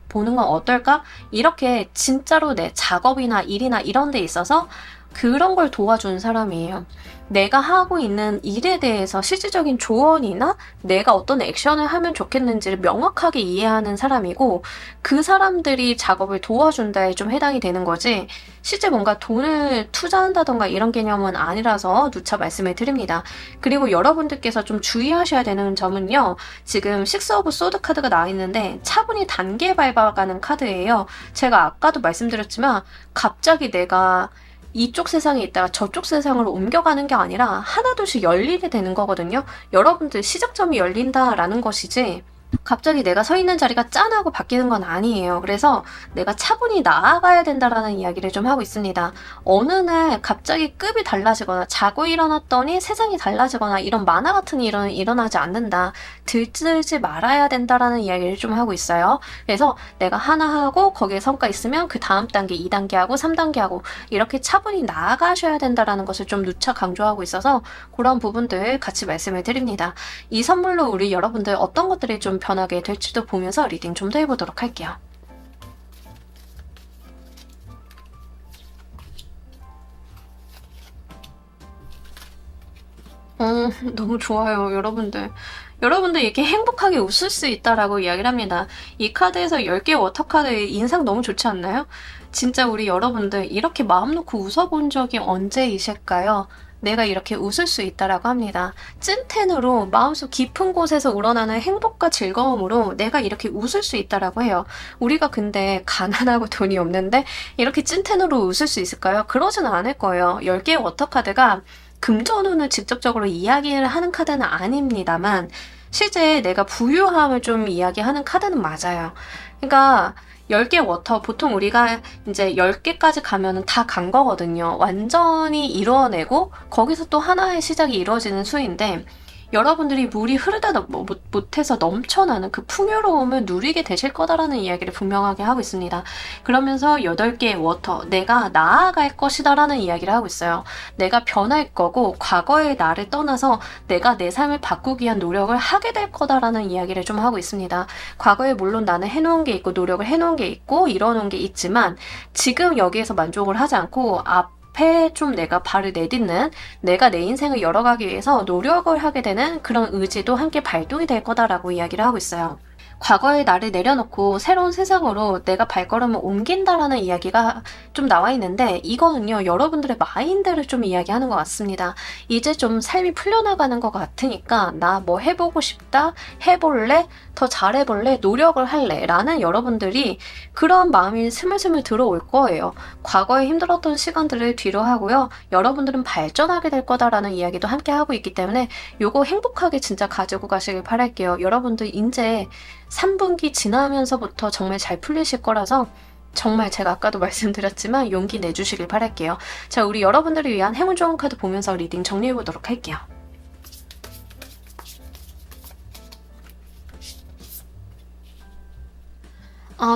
보는 건 어떨까? 이렇게 진짜로 내 작업이나 일이나 이런 데 있어서 그런 걸 도와주는 사람이에요. 내가 하고 있는 일에 대해서 실질적인 조언이나 내가 어떤 액션을 하면 좋겠는지를 명확하게 이해하는 사람이고, 그 사람들이 작업을 도와준다에 좀 해당이 되는 거지, 실제 뭔가 돈을 투자한다던가 이런 개념은 아니라서 누차 말씀을 드립니다. 그리고 여러분들께서 좀 주의하셔야 되는 점은요, 지금 식스 오브 소드 카드가 나와 있는데 차분히 단계 밟아가는 카드예요. 제가 아까도 말씀드렸지만 갑자기 내가 이쪽 세상에 있다가 저쪽 세상으로 옮겨가는 게 아니라 하나둘씩 열리게 되는 거거든요. 여러분들 시작점이 열린다라는 것이지 갑자기 내가 서 있는 자리가 짠하고 바뀌는 건 아니에요. 그래서 내가 차분히 나아가야 된다라는 이야기를 좀 하고 있습니다. 어느 날 갑자기 급이 달라지거나 자고 일어났더니 세상이 달라지거나 이런 만화 같은 일은 일어나지 않는다. 들뜨지 말아야 된다라는 이야기를 좀 하고 있어요. 그래서 내가 하나 하고 거기에 성과 있으면 그 다음 단계 2단계 하고 3단계 하고 이렇게 차분히 나아가셔야 된다라는 것을 좀 누차 강조하고 있어서 그런 부분들 같이 말씀을 드립니다. 이 선물로 우리 여러분들 어떤 것들이 좀 변하게 될지도 보면서 리딩 좀 더 해보도록 할게요. 너무 좋아요, 여러분들. 여러분들 이렇게 행복하게 웃을 수 있다라고 이야기를 합니다. 이 카드에서 10개 워터 카드 인상 너무 좋지 않나요? 진짜 우리 여러분들 이렇게 마음 놓고 웃어본 적이 언제이실까요? 내가 이렇게 웃을 수 있다라고 합니다. 찐텐으로 마음속 깊은 곳에서 우러나는 행복과 즐거움으로 내가 이렇게 웃을 수 있다라고 해요. 우리가 근데 가난하고 돈이 없는데 이렇게 찐텐으로 웃을 수 있을까요? 그러지는 않을 거예요. 10개의 워터카드가 금전운을 직접적으로 이야기를 하는 카드는 아닙니다만 실제 내가 부유함을 좀 이야기하는 카드는 맞아요. 그러니까 10개 워터, 보통 우리가 이제 10개까지 가면은 다 간 거거든요. 완전히 이루어내고 거기서 또 하나의 시작이 이루어지는 수인데 여러분들이 물이 흐르다 못해서 넘쳐나는 그 풍요로움을 누리게 되실 거다라는 이야기를 분명하게 하고 있습니다. 그러면서 8개의 워터, 내가 나아갈 것이다 라는 이야기를 하고 있어요. 내가 변할 거고 과거의 나를 떠나서 내가 내 삶을 바꾸기 위한 노력을 하게 될 거다라는 이야기를 좀 하고 있습니다. 과거에 물론 나는 해놓은 게 있고 노력을 해놓은 게 있고 이뤄놓은 게 있지만 지금 여기에서 만족을 하지 않고 앞에 좀 내가 발을 내딛는, 내가 내 인생을 열어가기 위해서 노력을 하게 되는 그런 의지도 함께 발동이 될 거다라고 이야기를 하고 있어요. 과거의 나를 내려놓고 새로운 세상으로 내가 발걸음을 옮긴다라는 이야기가 좀 나와 있는데 이거는요, 여러분들의 마인드를 좀 이야기하는 것 같습니다. 이제 좀 삶이 풀려나가는 것 같으니까 나 뭐 해보고 싶다, 해볼래, 더 잘해볼래, 노력을 할래 라는 여러분들이 그런 마음이 스물스물 들어올 거예요. 과거에 힘들었던 시간들을 뒤로 하고요, 여러분들은 발전하게 될 거다라는 이야기도 함께 하고 있기 때문에 요거 행복하게 진짜 가지고 가시길 바랄게요. 여러분들 이제 3분기 지나면서부터 정말 잘 풀리실 거라서 정말 제가 아까도 말씀드렸지만 용기 내주시길 바랄게요. 자, 우리 여러분들을 위한 행운 좋은 카드 보면서 리딩 정리해보도록 할게요.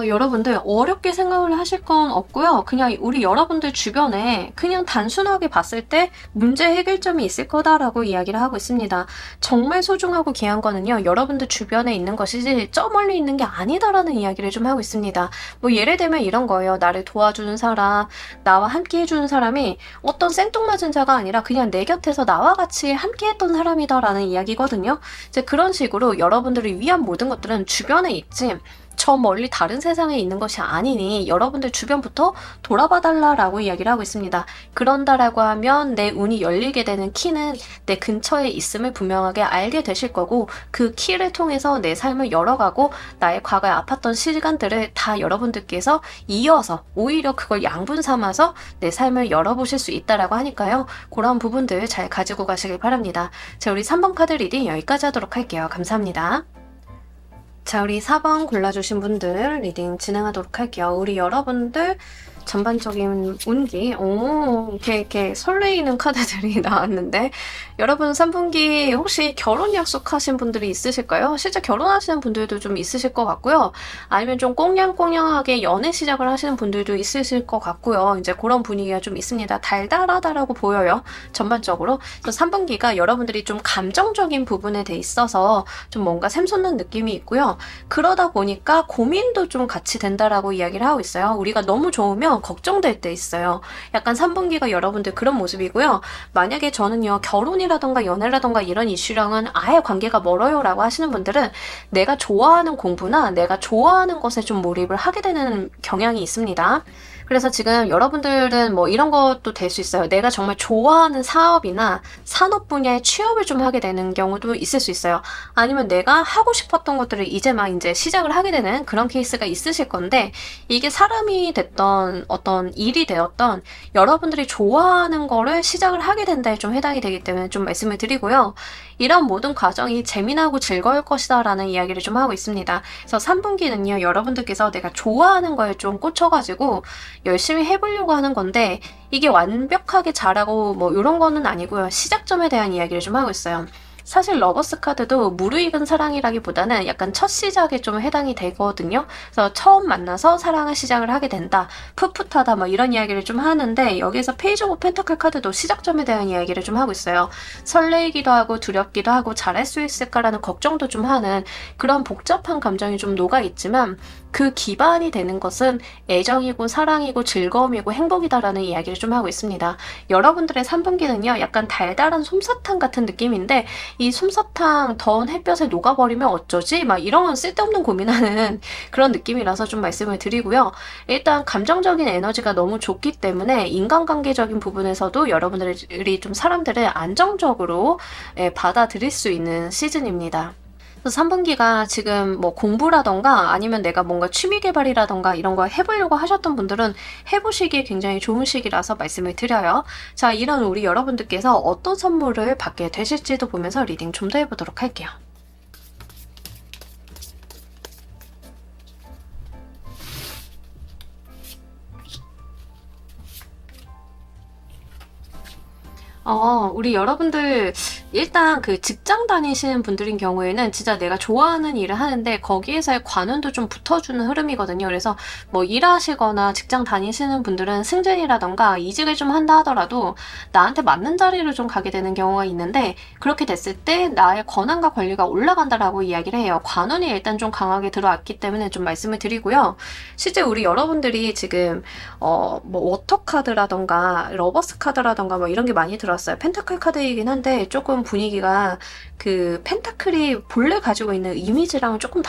여러분들 어렵게 생각을 하실 건 없고요. 그냥 우리 여러분들 주변에 그냥 단순하게 봤을 때 문제 해결점이 있을 거다라고 이야기를 하고 있습니다. 정말 소중하고 귀한 거는요, 여러분들 주변에 있는 것이지 저 멀리 있는 게 아니다라는 이야기를 좀 하고 있습니다. 뭐 예를 들면 이런 거예요. 나를 도와주는 사람, 나와 함께 해주는 사람이 어떤 생뚱맞은 자가 아니라 그냥 내 곁에서 나와 같이 함께 했던 사람이다라는 이야기거든요. 이제 그런 식으로 여러분들을 위한 모든 것들은 주변에 있지 저 멀리 다른 세상에 있는 것이 아니니 여러분들 주변부터 돌아봐 달라라고 이야기를 하고 있습니다. 그런다라고 하면 내 운이 열리게 되는 키는 내 근처에 있음을 분명하게 알게 되실 거고, 그 키를 통해서 내 삶을 열어가고 나의 과거에 아팠던 시간들을 다 여러분들께서 이어서 오히려 그걸 양분 삼아서 내 삶을 열어보실 수 있다라고 하니까요. 그런 부분들 잘 가지고 가시길 바랍니다. 자, 우리 3번 카드 리딩 여기까지 하도록 할게요. 감사합니다. 자, 우리 4번 골라주신 분들 리딩 진행하도록 할게요. 우리 여러분들 전반적인 운기, 이렇게 설레이는 카드들이 나왔는데, 여러분 3분기 혹시 결혼 약속하신 분들이 있으실까요? 실제 결혼하시는 분들도 좀 있으실 것 같고요. 아니면 좀 꽁냥꽁냥하게 연애 시작을 하시는 분들도 있으실 것 같고요. 이제 그런 분위기가 좀 있습니다. 달달하다라고 보여요. 전반적으로. 3분기가 여러분들이 좀 감정적인 부분에 대 있어서 좀 뭔가 샘솟는 느낌이 있고요. 그러다 보니까 고민도 좀 같이 된다라고 이야기를 하고 있어요. 우리가 너무 좋으면 보면 걱정될 때 있어요. 약간 3분기가 여러분들 그런 모습이고요. 만약에 저는요, 결혼이라던가 연애라던가 이런 이슈랑은 아예 관계가 멀어요 라고 하시는 분들은 내가 좋아하는 공부나 내가 좋아하는 것에 좀 몰입을 하게 되는 경향이 있습니다. 그래서 지금 여러분들은 뭐 이런 것도 될 수 있어요. 내가 정말 좋아하는 사업이나 산업 분야에 취업을 좀 하게 되는 경우도 있을 수 있어요. 아니면 내가 하고 싶었던 것들을 이제 막 이제 시작을 하게 되는 그런 케이스가 있으실 건데, 이게 사람이 됐던 어떤 일이 되었던 여러분들이 좋아하는 거를 시작을 하게 된다에 좀 해당이 되기 때문에 좀 말씀을 드리고요. 이런 모든 과정이 재미나고 즐거울 것이다 라는 이야기를 좀 하고 있습니다. 그래서 3분기는요, 여러분들께서 내가 좋아하는 거에 좀 꽂혀가지고 열심히 해보려고 하는 건데, 이게 완벽하게 잘하고 뭐 이런 거는 아니고요. 시작점에 대한 이야기를 좀 하고 있어요. 사실 러버스 카드도 무르익은 사랑이라기보다는 약간 첫 시작에 좀 해당이 되거든요. 그래서 처음 만나서 사랑을 시작을 하게 된다, 풋풋하다, 뭐 이런 이야기를 좀 하는데, 여기에서 페이지 오브 펜타클 카드도 시작점에 대한 이야기를 좀 하고 있어요. 설레이기도 하고 두렵기도 하고 잘할 수 있을까라는 걱정도 좀 하는 그런 복잡한 감정이 좀 녹아있지만, 그 기반이 되는 것은 애정이고 사랑이고 즐거움이고 행복이다라는 이야기를 좀 하고 있습니다. 여러분들의 3분기는요, 약간 달달한 솜사탕 같은 느낌인데, 이 솜사탕 더운 햇볕에 녹아버리면 어쩌지? 막 이런 쓸데없는 고민하는 그런 느낌이라서 좀 말씀을 드리고요. 일단 감정적인 에너지가 너무 좋기 때문에 인간관계적인 부분에서도 여러분들이 좀 사람들을 안정적으로 받아들일 수 있는 시즌입니다. 그래서 3분기가 지금 뭐 공부라던가 아니면 내가 뭔가 취미 개발이라던가 이런 거 해보려고 하셨던 분들은 해보시기에 굉장히 좋은 시기라서 말씀을 드려요. 자, 이런 우리 여러분들께서 어떤 선물을 받게 되실지도 보면서 리딩 좀 더 해보도록 할게요. 우리 여러분들 일단 그 직장 다니시는 분들인 경우에는 진짜 내가 좋아하는 일을 하는데 거기에서의 관운도 좀 붙어주는 흐름이거든요. 그래서 뭐 일하시거나 직장 다니시는 분들은 승진이라던가 이직을 좀 한다 하더라도 나한테 맞는 자리를 좀 가게 되는 경우가 있는데, 그렇게 됐을 때 나의 권한과 권리가 올라간다라고 이야기를 해요. 관운이 일단 좀 강하게 들어왔기 때문에 좀 말씀을 드리고요. 실제 우리 여러분들이 지금 뭐 워터 카드라던가 러버스 카드라던가 뭐 이런 게 많이 들어왔어요. 펜타클 카드이긴 한데 조금 분위기가 그 펜타클이 본래 가지고 있는 이미지랑은 조금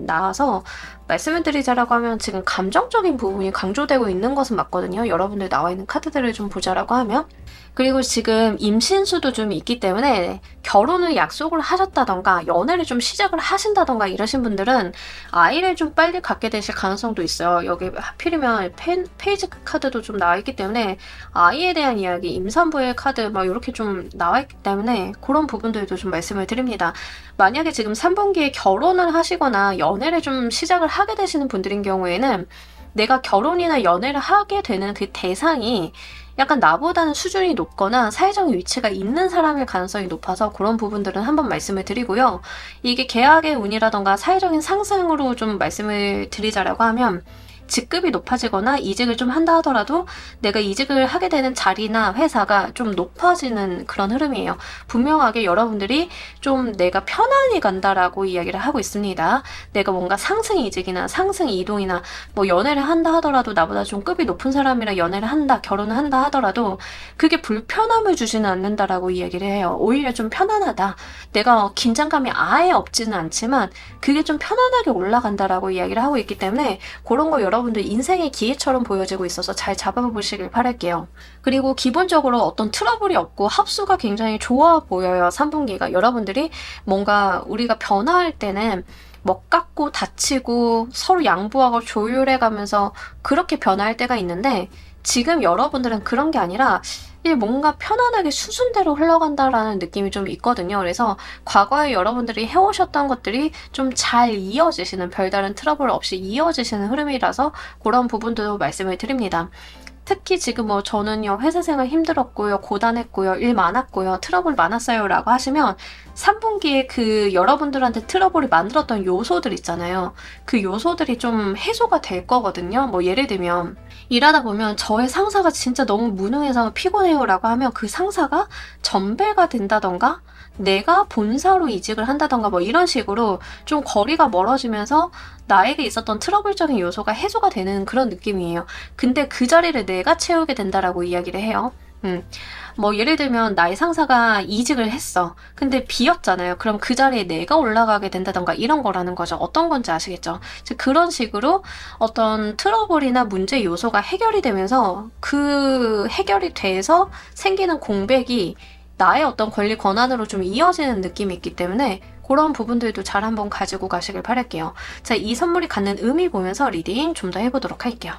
나와서 말씀을 드리자라고 하면 지금 감정적인 부분이 강조되고 있는 것은 맞거든요. 여러분들 나와 있는 카드들을 좀 보자라고 하면. 그리고 지금 임신수도 좀 있기 때문에 결혼을 약속을 하셨다던가 연애를 좀 시작을 하신다던가 이러신 분들은 아이를 좀 빨리 갖게 되실 가능성도 있어요. 여기 하필이면 페이지 카드도 좀 나와 있기 때문에 아이에 대한 이야기, 임산부의 카드 막 이렇게 좀 나와 있기 때문에 그런 부분들도 좀 말씀을 드립니다. 만약에 지금 3분기에 결혼을 하시거나 연애를 좀 시작을 하게 되시는 분들인 경우에는 내가 결혼이나 연애를 하게 되는 그 대상이 약간 나보다는 수준이 높거나 사회적인 위치가 있는 사람일 가능성이 높아서 그런 부분들은 한번 말씀을 드리고요. 이게 계약의 운이라던가 사회적인 상승으로 좀 말씀을 드리자라고 하면 직급이 높아지거나 이직을 좀 한다 하더라도 내가 이직을 하게 되는 자리나 회사가 좀 높아지는 그런 흐름이에요. 분명하게 여러분들이 좀 내가 편안히 간다라고 이야기를 하고 있습니다. 내가 뭔가 상승 이직이나 상승 이동이나 뭐 연애를 한다 하더라도 나보다 좀 급이 높은 사람이랑 연애를 한다, 결혼을 한다 하더라도 그게 불편함을 주지는 않는다라고 이야기를 해요. 오히려 좀 편안하다. 내가 긴장감이 아예 없지는 않지만 그게 좀 편안하게 올라간다라고 이야기를 하고 있기 때문에 그런 거 여러분들 인생의 기회처럼 보여지고 있어서 잘 잡아보시길 바랄게요. 그리고 기본적으로 어떤 트러블이 없고 합수가 굉장히 좋아 보여요. 3분기가. 여러분들이 뭔가 우리가 변화할 때는 먹깎고 다치고 서로 양보하고 조율해가면서 그렇게 변화할 때가 있는데, 지금 여러분들은 그런 게 아니라 뭔가 편안하게 수순대로 흘러간다라는 느낌이 좀 있거든요. 그래서 과거에 여러분들이 해오셨던 것들이 좀 잘 이어지시는, 별다른 트러블 없이 이어지시는 흐름이라서 그런 부분도 말씀을 드립니다. 특히 지금 뭐 저는요 회사 생활 힘들었고요, 고단했고요, 일 많았고요, 트러블 많았어요 라고 하시면 3분기에 그 여러분들한테 트러블이 만들었던 요소들 있잖아요. 그 요소들이 좀 해소가 될 거거든요. 뭐 예를 들면 일하다 보면 저의 상사가 진짜 너무 무능해서 피곤해요라고 하면 그 상사가 전배가 된다던가 내가 본사로 이직을 한다던가 뭐 이런 식으로 좀 거리가 멀어지면서 나에게 있었던 트러블적인 요소가 해소가 되는 그런 느낌이에요. 근데 그 자리를 내가 채우게 된다라고 이야기를 해요. 뭐 예를 들면 나의 상사가 이직을 했어. 근데 비었잖아요. 그럼 그 자리에 내가 올라가게 된다던가 이런 거라는 거죠. 어떤 건지 아시겠죠? 즉 그런 식으로 어떤 트러블이나 문제 요소가 해결이 되면서 그 해결이 돼서 생기는 공백이 나의 어떤 권리 권한으로 좀 이어지는 느낌이 있기 때문에 그런 부분들도 잘 한번 가지고 가시길 바랄게요. 자, 이 선물이 갖는 의미 보면서 리딩 좀 더 해보도록 할게요.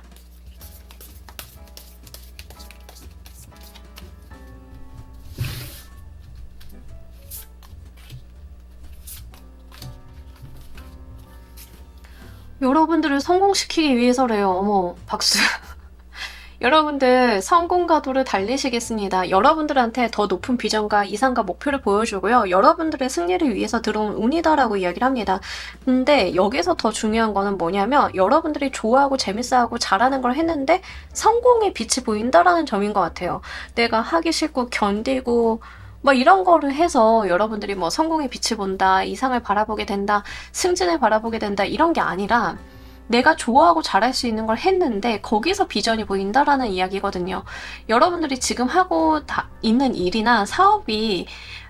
여러분들을 성공시키기 위해서래요. 어머, 박수. 여러분들 성공 가도를 달리시겠습니다. 여러분들한테 더 높은 비전과 이상과 목표를 보여주고요. 여러분들의 승리를 위해서 들어온 운이다라고 이야기를 합니다. 근데 여기서 더 중요한 거는 뭐냐면 여러분들이 좋아하고 재밌어하고 잘하는 걸 했는데 성공의 빛이 보인다라는 점인 것 같아요. 내가 하기 싫고 견디고 뭐 이런 거를 해서 여러분들이 뭐 성공의 빛을 본다, 이상을 바라보게 된다, 승진을 바라보게 된다 이런 게 아니라 내가 좋아하고 잘할 수 있는 걸 했는데 거기서 비전이 보인다라는 이야기거든요. 여러분들이 지금 하고 있는 일이나 사업이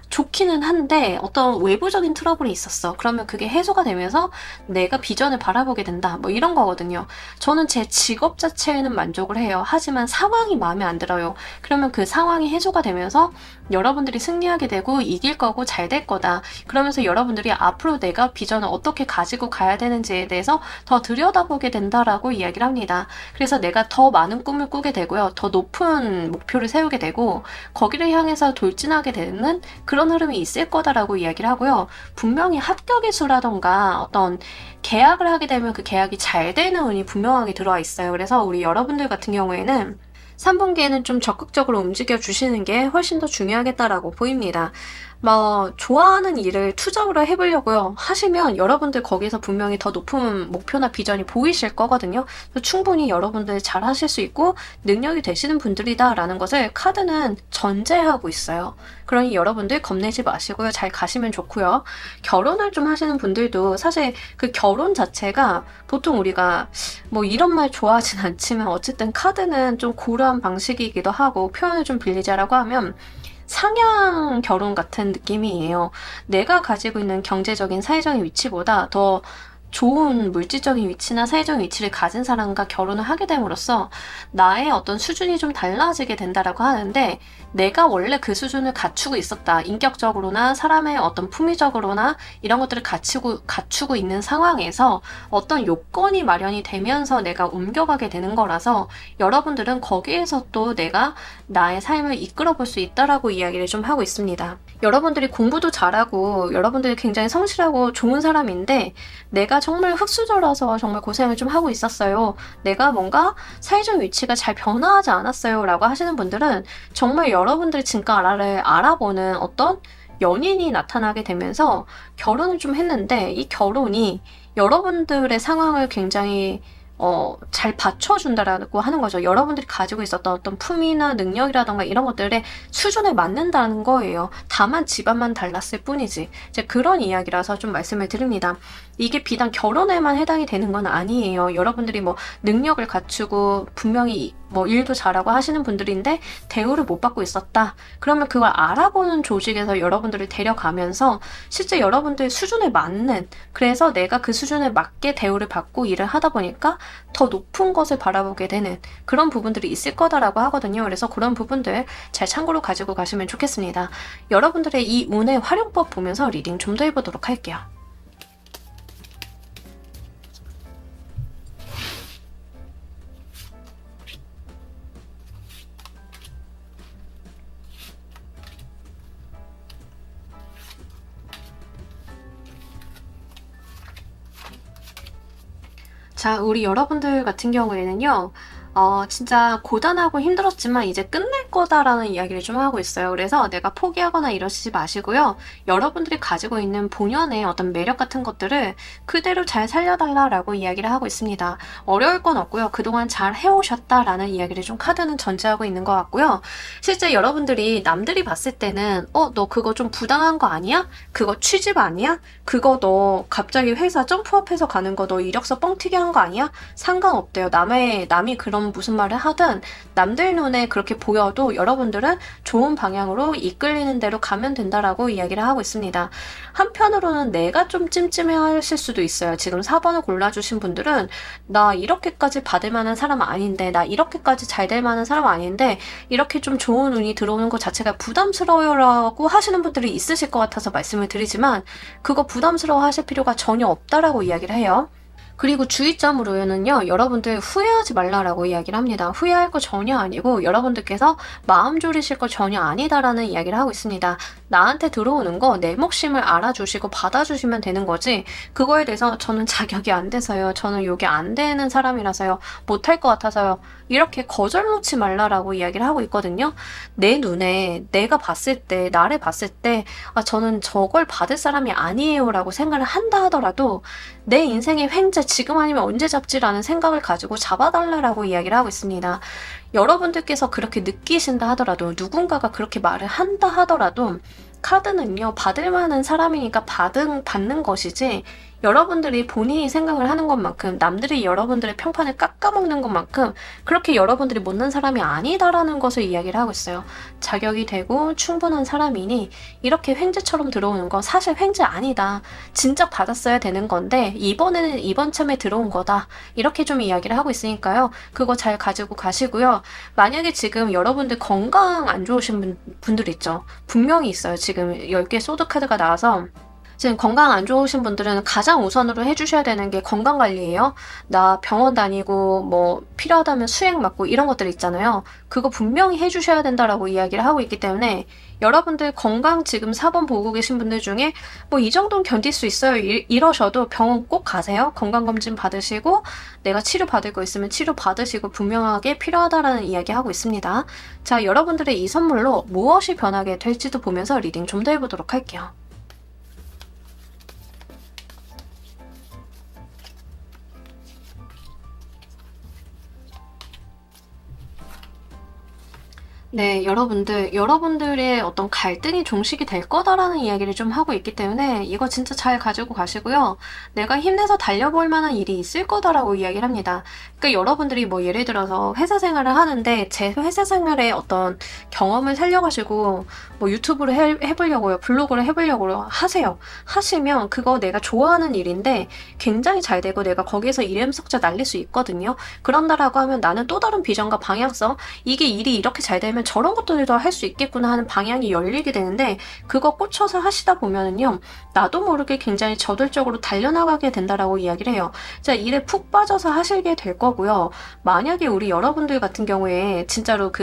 좋기는 한데 어떤 외부적인 트러블이 있었어. 그러면 그게 해소가 되면서 내가 비전을 바라보게 된다. 뭐 이런 거거든요. 저는 제 직업 자체에는 만족을 해요. 하지만 상황이 마음에 안 들어요. 그러면 그 상황이 해소가 되면서 여러분들이 승리하게 되고 이길 거고 잘 될 거다. 그러면서 여러분들이 앞으로 내가 비전을 어떻게 가지고 가야 되는지에 대해서 더 들여다보게 된다라고 이야기를 합니다. 그래서 내가 더 많은 꿈을 꾸게 되고요. 더 높은 목표를 세우게 되고 거기를 향해서 돌진하게 되는 그런 흐름이 있을 거다라고 이야기를 하고요. 분명히 합격의 수라던가 어떤 계약을 하게 되면 그 계약이 잘 되는 운이 분명하게 들어와 있어요. 그래서 우리 여러분들 같은 경우에는 3분기에는 좀 적극적으로 움직여 주시는 게 훨씬 더 중요하겠다라고 보입니다. 뭐 좋아하는 일을 투잡으로 해보려고요 하시면 여러분들 거기서 분명히 더 높은 목표나 비전이 보이실 거거든요. 충분히 여러분들 잘 하실 수 있고 능력이 되시는 분들이다 라는 것을 카드는 전제하고 있어요. 그러니 여러분들 겁내지 마시고요. 잘 가시면 좋고요. 결혼을 좀 하시는 분들도 사실 그 결혼 자체가 보통 우리가 뭐 이런 말 좋아하진 않지만 어쨌든 카드는 좀 고루한 방식이기도 하고 표현을 좀 빌리자라고 하면 상향 결혼 같은 느낌이에요. 내가 가지고 있는 경제적인 사회적인 위치보다 더 좋은 물질적인 위치나 사회적인 위치를 가진 사람과 결혼을 하게 됨으로써 나의 어떤 수준이 좀 달라지게 된다라고 하는데 내가 원래 그 수준을 갖추고 있었다. 인격적으로나 사람의 어떤 품위적으로나 이런 것들을 갖추고 있는 상황에서 어떤 요건이 마련이 되면서 내가 옮겨가게 되는 거라서 여러분들은 거기에서 또 내가 나의 삶을 이끌어 볼 수 있다라고 이야기를 좀 하고 있습니다. 여러분들이 공부도 잘하고 여러분들이 굉장히 성실하고 좋은 사람인데 내가 정말 흙수저라서 정말 고생을 좀 하고 있었어요. 내가 뭔가 사회적 위치가 잘 변화하지 않았어요 라고 하시는 분들은 정말 여러분들의 진가를 알아보는 어떤 연인이 나타나게 되면서 결혼을 좀 했는데 이 결혼이 여러분들의 상황을 굉장히 잘 받쳐준다라고 하는 거죠. 여러분들이 가지고 있었던 어떤 품위나 능력이라던가 이런 것들의 수준에 맞는다는 거예요. 다만 집안만 달랐을 뿐이지. 이제 그런 이야기라서 좀 말씀을 드립니다. 이게 비단 결혼에만 해당이 되는 건 아니에요. 여러분들이 뭐 능력을 갖추고 분명히 뭐 일도 잘하고 하시는 분들인데 대우를 못 받고 있었다. 그러면 그걸 알아보는 조직에서 여러분들을 데려가면서 실제 여러분들 수준에 맞는 그래서 내가 그 수준에 맞게 대우를 받고 일을 하다 보니까 더 높은 것을 바라보게 되는 그런 부분들이 있을 거다라고 하거든요. 그래서 그런 부분들 잘 참고로 가지고 가시면 좋겠습니다. 여러분들의 이 운의 활용법 보면서 리딩 좀 더 해보도록 할게요. 자, 우리 여러분들 같은 경우에는요, 진짜 고단하고 힘들었지만 이제 끝날 될 거다라는 이야기를 좀 하고 있어요. 그래서 내가 포기하거나 이러시지 마시고요. 여러분들이 가지고 있는 본연의 어떤 매력 같은 것들을 그대로 잘 살려달라라고 이야기를 하고 있습니다. 어려울 건 없고요. 그동안 잘 해오셨다라는 이야기를 좀 카드는 전제하고 있는 것 같고요. 실제 여러분들이 남들이 봤을 때는 너 그거 좀 부당한 거 아니야? 그거 취집 아니야? 그거 너 갑자기 회사 점프업해서 가는 거 너 이력서 뻥튀기 한 거 아니야? 상관없대요. 남이 그런 무슨 말을 하든 남들 눈에 그렇게 보여도 여러분들은 좋은 방향으로 이끌리는 대로 가면 된다라고 이야기를 하고 있습니다. 한편으로는 내가 좀 찜찜해 하실 수도 있어요. 지금 4번을 골라주신 분들은 나 이렇게까지 받을 만한 사람 아닌데, 나 이렇게까지 잘 될 만한 사람 아닌데 이렇게 좀 좋은 운이 들어오는 것 자체가 부담스러워라고 하시는 분들이 있으실 것 같아서 말씀을 드리지만 그거 부담스러워 하실 필요가 전혀 없다라고 이야기를 해요. 그리고 주의점으로는요, 여러분들 후회하지 말라라고 이야기를 합니다. 후회할 거 전혀 아니고 여러분들께서 마음 졸이실 거 전혀 아니다라는 이야기를 하고 있습니다. 나한테 들어오는 거 내 몫임을 알아주시고 받아주시면 되는 거지, 그거에 대해서 저는 자격이 안 돼서요, 저는 요게 안 되는 사람이라서요, 못할 것 같아서요, 이렇게 거절 놓지 말라라고 이야기를 하고 있거든요. 내 눈에 내가 봤을 때, 나를 봤을 때 저는 저걸 받을 사람이 아니에요 라고 생각을 한다 하더라도 내 인생의 횡재 지금 아니면 언제 잡지라는 생각을 가지고 잡아달라라고 이야기를 하고 있습니다. 여러분들께서 그렇게 느끼신다 하더라도, 누군가가 그렇게 말을 한다 하더라도 카드는요, 받을 만한 사람이니까 받는 것이지, 여러분들이 본인이 생각을 하는 것만큼, 남들이 여러분들의 평판을 깎아먹는 것만큼 그렇게 여러분들이 못난 사람이 아니다라는 것을 이야기를 하고 있어요. 자격이 되고 충분한 사람이니 이렇게 횡재처럼 들어오는 거 사실 횡재 아니다, 진작 받았어야 되는 건데 이번에는 이번 참에 들어온 거다, 이렇게 좀 이야기를 하고 있으니까요, 그거 잘 가지고 가시고요. 만약에 지금 여러분들 건강 안 좋으신 분들 있죠. 분명히 있어요. 지금 10개 소드카드가 나와서 지금 건강 안 좋으신 분들은 가장 우선으로 해주셔야 되는 게 건강관리예요. 나 병원 다니고 뭐 필요하다면 수액 맞고 이런 것들 있잖아요. 그거 분명히 해주셔야 된다라고 이야기를 하고 있기 때문에 여러분들 건강 지금 4번 보고 계신 분들 중에 뭐 이 정도는 견딜 수 있어요, 이러셔도 병원 꼭 가세요. 건강검진 받으시고 내가 치료 받을 거 있으면 치료 받으시고 분명하게 필요하다라는 이야기 하고 있습니다. 자, 여러분들의 이 선물로 무엇이 변하게 될지도 보면서 리딩 좀 더 해보도록 할게요. 네, 여러분들의 어떤 갈등이 종식이 될 거다라는 이야기를 좀 하고 있기 때문에 이거 진짜 잘 가지고 가시고요. 내가 힘내서 달려볼 만한 일이 있을 거다라고 이야기를 합니다. 그러니까 여러분들이 뭐 예를 들어서 회사 생활을 하는데 제 회사 생활의 어떤 경험을 살려가지고 뭐 유튜브를 해보려고요, 블로그를 해보려고 하세요. 하시면 그거 내가 좋아하는 일인데 굉장히 잘 되고 내가 거기에서 이름석자 날릴 수 있거든요. 그런다라고 하면 나는 또 다른 비전과 방향성, 이게 일이 이렇게 잘 되면 저런 것들도 할 수 있겠구나 하는 방향이 열리게 되는데, 그거 꽂혀서 하시다 보면은요, 나도 모르게 굉장히 저돌적으로 달려나가게 된다라고 이야기를 해요. 자, 일에 푹 빠져서 하시게 될 거고요. 만약에 우리 여러분들 같은 경우에 진짜로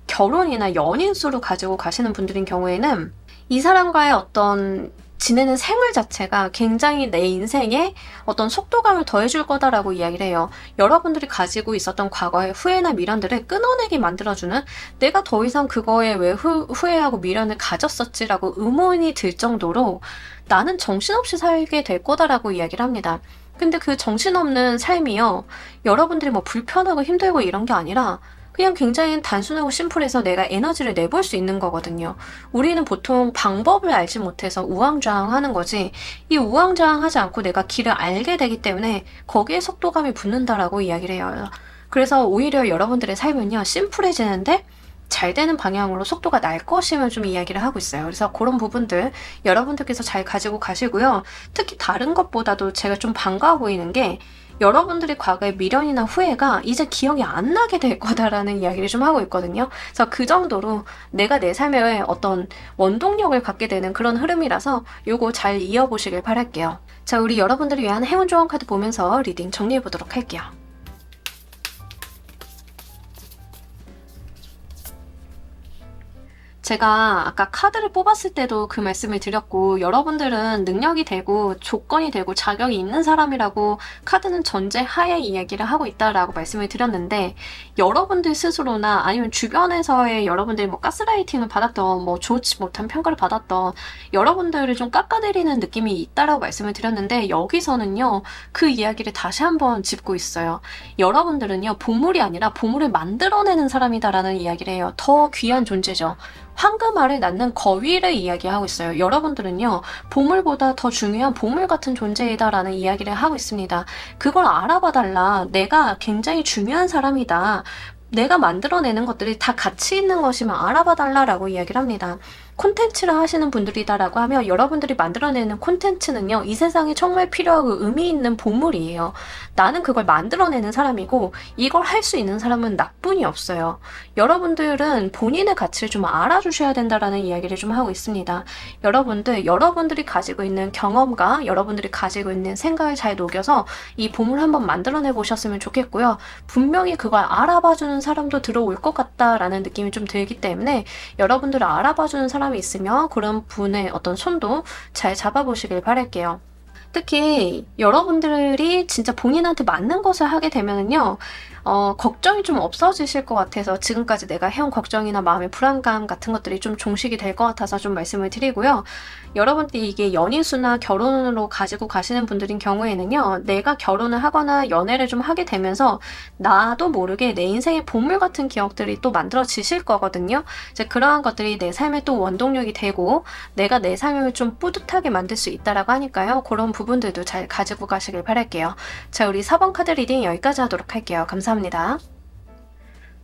결혼이나 연인 수로 가지고 가시는 분들인 경우에는 이 사람과의 어떤 지내는 생활 자체가 굉장히 내 인생에 어떤 속도감을 더해줄 거다라고 이야기를 해요. 여러분들이 가지고 있었던 과거의 후회나 미련들을 끊어내게 만들어주는, 내가 더 이상 그거에 왜 후회하고 미련을 가졌었지라고 의문이 들 정도로 나는 정신없이 살게 될 거다라고 이야기를 합니다. 근데 그 정신없는 삶이요, 여러분들이 뭐 불편하고 힘들고 이런 게 아니라 그냥 굉장히 단순하고 심플해서 내가 에너지를 내볼 수 있는 거거든요. 우리는 보통 방법을 알지 못해서 우왕좌왕하는 거지, 이 우왕좌왕하지 않고 내가 길을 알게 되기 때문에 거기에 속도감이 붙는다라고 이야기를 해요. 그래서 오히려 여러분들의 삶은요, 심플해지는데 잘 되는 방향으로 속도가 날 것임을 좀 이야기를 하고 있어요. 그래서 그런 부분들 여러분들께서 잘 가지고 가시고요. 특히 다른 것보다도 제가 좀 반가워 보이는 게, 여러분들의 과거의 미련이나 후회가 이제 기억이 안 나게 될 거다라는 이야기를 좀 하고 있거든요. 그래서 그 정도로 내가 내 삶에 어떤 원동력을 갖게 되는 그런 흐름이라서 요거 잘 이어보시길 바랄게요. 자, 우리 여러분들을 위한 행운 조언 카드 보면서 리딩 정리해 보도록 할게요. 제가 아까 카드를 뽑았을 때도 그 말씀을 드렸고, 여러분들은 능력이 되고 조건이 되고 자격이 있는 사람이라고 카드는 전제하에 이야기를 하고 있다라고 말씀을 드렸는데, 여러분들 스스로나 아니면 주변에서의 여러분들이 뭐 가스라이팅을 받았던, 뭐 좋지 못한 평가를 받았던 여러분들을 좀 깎아내리는 느낌이 있다라고 말씀을 드렸는데, 여기서는요 그 이야기를 다시 한번 짚고 있어요. 여러분들은요 보물이 아니라 보물을 만들어내는 사람이다라는 이야기를 해요. 더 귀한 존재죠. 황금알을 낳는 거위를 이야기하고 있어요. 여러분들은요 보물보다 더 중요한 보물 같은 존재이다라는 이야기를 하고 있습니다. 그걸 알아봐달라. 내가 굉장히 중요한 사람이다. 내가 만들어내는 것들이 다 가치 있는 것이면 알아봐달라라고 이야기를 합니다. 콘텐츠를 하시는 분들이다라고 하면 여러분들이 만들어내는 콘텐츠는요 이 세상에 정말 필요하고 의미 있는 보물이에요. 나는 그걸 만들어내는 사람이고 이걸 할 수 있는 사람은 나뿐이 없어요. 여러분들은 본인의 가치를 좀 알아주셔야 된다라는 이야기를 좀 하고 있습니다. 여러분들이 가지고 있는 경험과 여러분들이 가지고 있는 생각을 잘 녹여서 이 보물 한번 만들어내 보셨으면 좋겠고요. 분명히 그걸 알아봐주는 사람도 들어올 것 같다라는 느낌이 좀 들기 때문에 여러분들을 알아봐주는 사람이 있으면 그런 분의 어떤 손도 잘 잡아보시길 바랄게요. 특히 여러분들이 진짜 본인한테 맞는 것을 하게 되면은요 걱정이 좀 없어지실 것 같아서 지금까지 내가 해온 걱정이나 마음의 불안감 같은 것들이 좀 종식이 될 것 같아서 좀 말씀을 드리고요. 여러분들이 이게 연인수나 결혼으로 가지고 가시는 분들인 경우에는요 내가 결혼을 하거나 연애를 좀 하게 되면서 나도 모르게 내 인생의 보물 같은 기억들이 또 만들어지실 거거든요. 이제 그러한 것들이 내 삶의 또 원동력이 되고 내가 내 삶을 좀 뿌듯하게 만들 수 있다라고 하니까요. 그런 부분들도 잘 가지고 가시길 바랄게요. 자, 우리 4번 카드 리딩 여기까지 하도록 할게요. 감사합니다.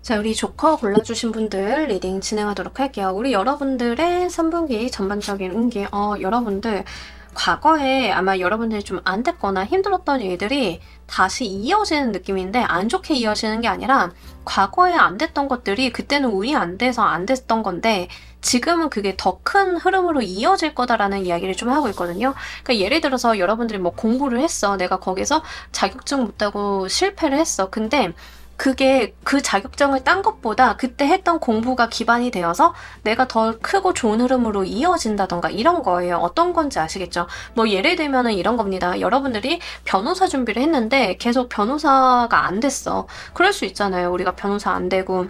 자, 우리 조커 골라주신 분들 리딩 진행하도록 할게요. 우리 여러분들의 3분기 전반적인 운기, 여러분들 과거에 아마 여러분들이 좀 안 됐거나 힘들었던 일들이 다시 이어지는 느낌인데 안 좋게 이어지는 게 아니라 과거에 안 됐던 것들이 그때는 운이 안 돼서 안 됐던 건데 지금은 그게 더 큰 흐름으로 이어질 거다라는 이야기를 좀 하고 있거든요. 그러니까 예를 들어서 여러분들이 뭐 공부를 했어. 내가 거기서 자격증 못 따고 실패를 했어. 근데 그게 그 자격증을 딴 것보다 그때 했던 공부가 기반이 되어서 내가 더 크고 좋은 흐름으로 이어진다던가 이런 거예요. 어떤 건지 아시겠죠? 뭐 예를 들면은 이런 겁니다. 여러분들이 변호사 준비를 했는데 계속 변호사가 안 됐어. 그럴 수 있잖아요. 우리가 변호사 안 되고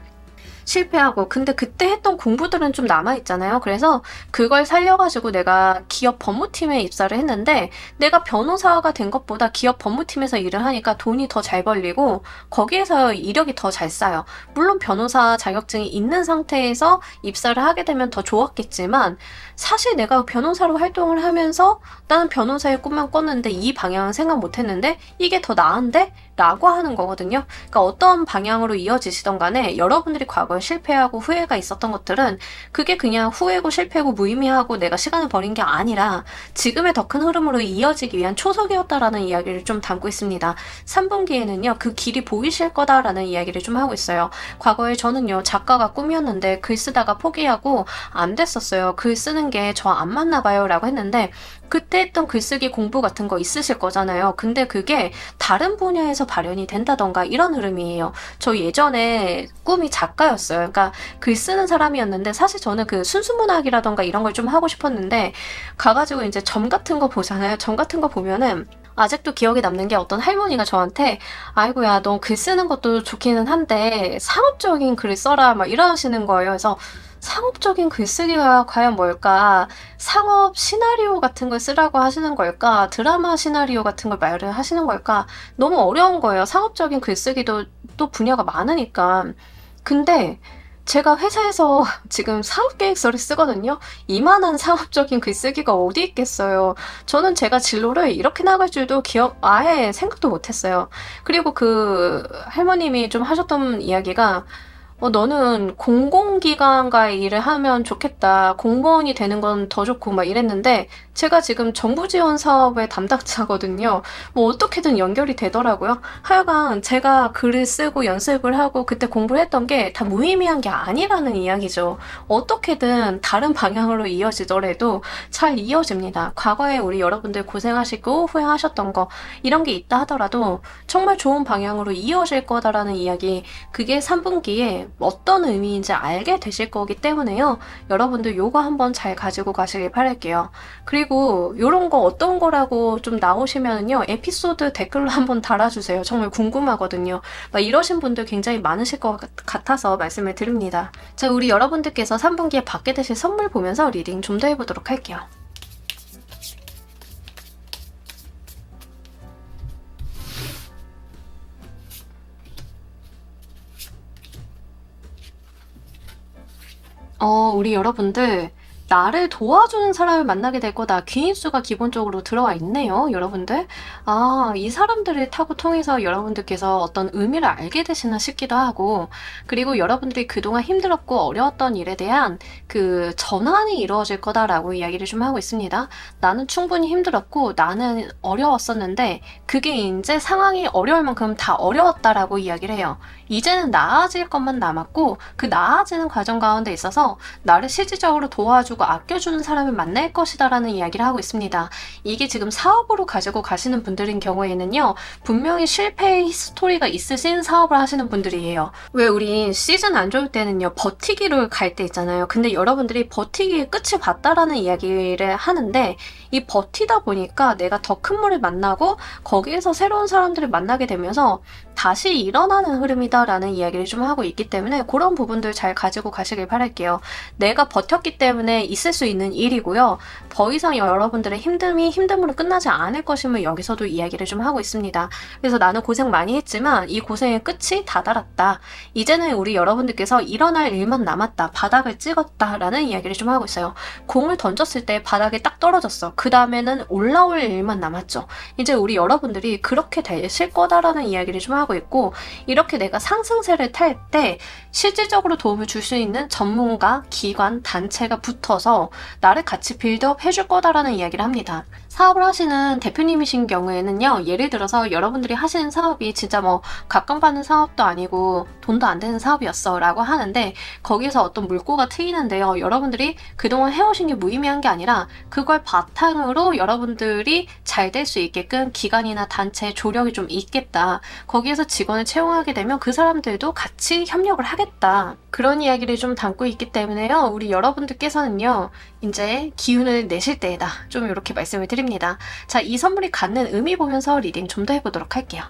실패하고 근데 그때 했던 공부들은 좀 남아있잖아요. 그래서 그걸 살려가지고 내가 기업 법무팀에 입사를 했는데 내가 변호사가 된 것보다 기업 법무팀에서 일을 하니까 돈이 더 잘 벌리고 거기에서 이력이 더 잘 쌓여. 물론 변호사 자격증이 있는 상태에서 입사를 하게 되면 더 좋았겠지만 사실 내가 변호사로 활동을 하면서 나는 변호사의 꿈만 꿨는데 이 방향은 생각 못했는데 이게 더 나은데? 라고 하는 거거든요. 그러니까 어떤 방향으로 이어지시던 간에 여러분들이 과거에 실패하고 후회가 있었던 것들은 그게 그냥 후회고 실패고 무의미하고 내가 시간을 버린 게 아니라 지금의 더 큰 흐름으로 이어지기 위한 초석이었다라는 이야기를 좀 담고 있습니다. 3분기에는요 그 길이 보이실 거다라는 이야기를 좀 하고 있어요. 과거에 저는요 작가가 꿈이었는데 글 쓰다가 포기하고 안 됐었어요. 글 쓰는 게 저 안 맞나 봐요 라고 했는데 그때 했던 글쓰기 공부 같은 거 있으실 거잖아요. 근데 그게 다른 분야에서 발현이 된다던가 이런 흐름이에요. 저 예전에 꿈이 작가였어요. 그러니까 글 쓰는 사람이었는데 사실 저는 그 순수문학이라던가 이런 걸 좀 하고 싶었는데 가가지고 이제 점 같은 거 보잖아요. 점 같은 거 보면은 아직도 기억에 남는 게 어떤 할머니가 저한테 아이고야 너 글 쓰는 것도 좋기는 한데 상업적인 글을 써라 막 이러시는 거예요. 그래서 상업적인 글쓰기가 과연 뭘까? 상업 시나리오 같은 걸 쓰라고 하시는 걸까? 드라마 시나리오 같은 걸 말을 하시는 걸까? 너무 어려운 거예요. 상업적인 글쓰기도 또 분야가 많으니까. 근데 제가 회사에서 지금 사업계획서를 쓰거든요. 이만한 상업적인 글쓰기가 어디 있겠어요. 저는 제가 진로를 이렇게 나갈 줄도 아예 생각도 못했어요. 그리고 그 할머님이 좀 하셨던 이야기가 너는 공공기관과의 일을 하면 좋겠다. 공무원이 되는 건 더 좋고 막 이랬는데 제가 지금 정부 지원 사업의 담당자거든요. 뭐 어떻게든 연결이 되더라고요. 하여간 제가 글을 쓰고 연습을 하고 그때 공부를 했던 게 다 무의미한 게 아니라는 이야기죠. 어떻게든 다른 방향으로 이어지더라도 잘 이어집니다. 과거에 우리 여러분들 고생하시고 후회하셨던 거 이런 게 있다 하더라도 정말 좋은 방향으로 이어질 거다라는 이야기 그게 3분기에 어떤 의미인지 알게 되실 거기 때문에요. 여러분들 요거 한번 잘 가지고 가시길 바랄게요. 그리고 요런 거 어떤 거라고 좀 나오시면요. 에피소드 댓글로 한번 달아주세요. 정말 궁금하거든요. 막 이러신 분들 굉장히 많으실 것 같아서 말씀을 드립니다. 자, 우리 여러분들께서 3분기에 받게 되실 선물 보면서 리딩 좀 더 해보도록 할게요. 우리 여러분들, 나를 도와주는 사람을 만나게 될 거다. 귀인수가 기본적으로 들어와 있네요, 여러분들. 이 사람들을 타고 통해서 여러분들께서 어떤 의미를 알게 되시나 싶기도 하고, 그리고 여러분들이 그동안 힘들었고 어려웠던 일에 대한 그 전환이 이루어질 거다라고 이야기를 좀 하고 있습니다. 나는 충분히 힘들었고, 나는 어려웠었는데, 그게 이제 상황이 어려울 만큼 다 어려웠다라고 이야기를 해요. 이제는 나아질 것만 남았고, 그 나아지는 과정 가운데 있어서 나를 실질적으로 도와주고 아껴주는 사람을 만날 것이다 라는 이야기를 하고 있습니다. 이게 지금 사업으로 가지고 가시는 분들인 경우에는요, 분명히 실패의 스토리가 있으신 사업을 하시는 분들이에요. 왜 우리 시즌 안 좋을 때는요, 버티기를 갈 때 있잖아요. 근데 여러분들이 버티기의 끝을 봤다라는 이야기를 하는데, 이 버티다 보니까 내가 더 큰 물을 만나고 거기에서 새로운 사람들을 만나게 되면서 다시 일어나는 흐름이다라는 이야기를 좀 하고 있기 때문에 그런 부분들 잘 가지고 가시길 바랄게요. 내가 버텼기 때문에 있을 수 있는 일이고요. 더 이상 여러분들의 힘듦으로 끝나지 않을 것임을 여기서도 이야기를 좀 하고 있습니다. 그래서 나는 고생 많이 했지만 이 고생의 끝이 다다랐다. 이제는 우리 여러분들께서 일어날 일만 남았다. 바닥을 찍었다라는 이야기를 좀 하고 있어요. 공을 던졌을 때 바닥에 딱 떨어졌어. 그 다음에는 올라올 일만 남았죠. 이제 우리 여러분들이 그렇게 되실 거다라는 이야기를 좀 하고 있고, 이렇게 내가 상승세를 탈 때 실질적으로 도움을 줄 수 있는 전문가, 기관, 단체가 붙어서 나를 같이 빌드업 해줄 거다라는 이야기를 합니다. 사업을 하시는 대표님이신 경우에는요, 예를 들어서 여러분들이 하시는 사업이 진짜 뭐 각광받는 사업도 아니고 돈도 안 되는 사업이었어 라고 하는데, 거기서 어떤 물꼬가 트이는데요, 여러분들이 그동안 해오신 게 무의미한 게 아니라 그걸 바탕으로 여러분들이 잘 될 수 있게끔 기관이나 단체 조력이 좀 있겠다. 거기에서 직원을 채용하게 되면 그 사람들도 같이 협력을 하겠다. 그런 이야기를 좀 담고 있기 때문에요, 우리 여러분들께서는요, 이제 기운을 내실 때다. 좀 이렇게 말씀을 드립니다. 자, 이 선물이 갖는 의미 보면서 리딩 좀 더 해보도록 할게요.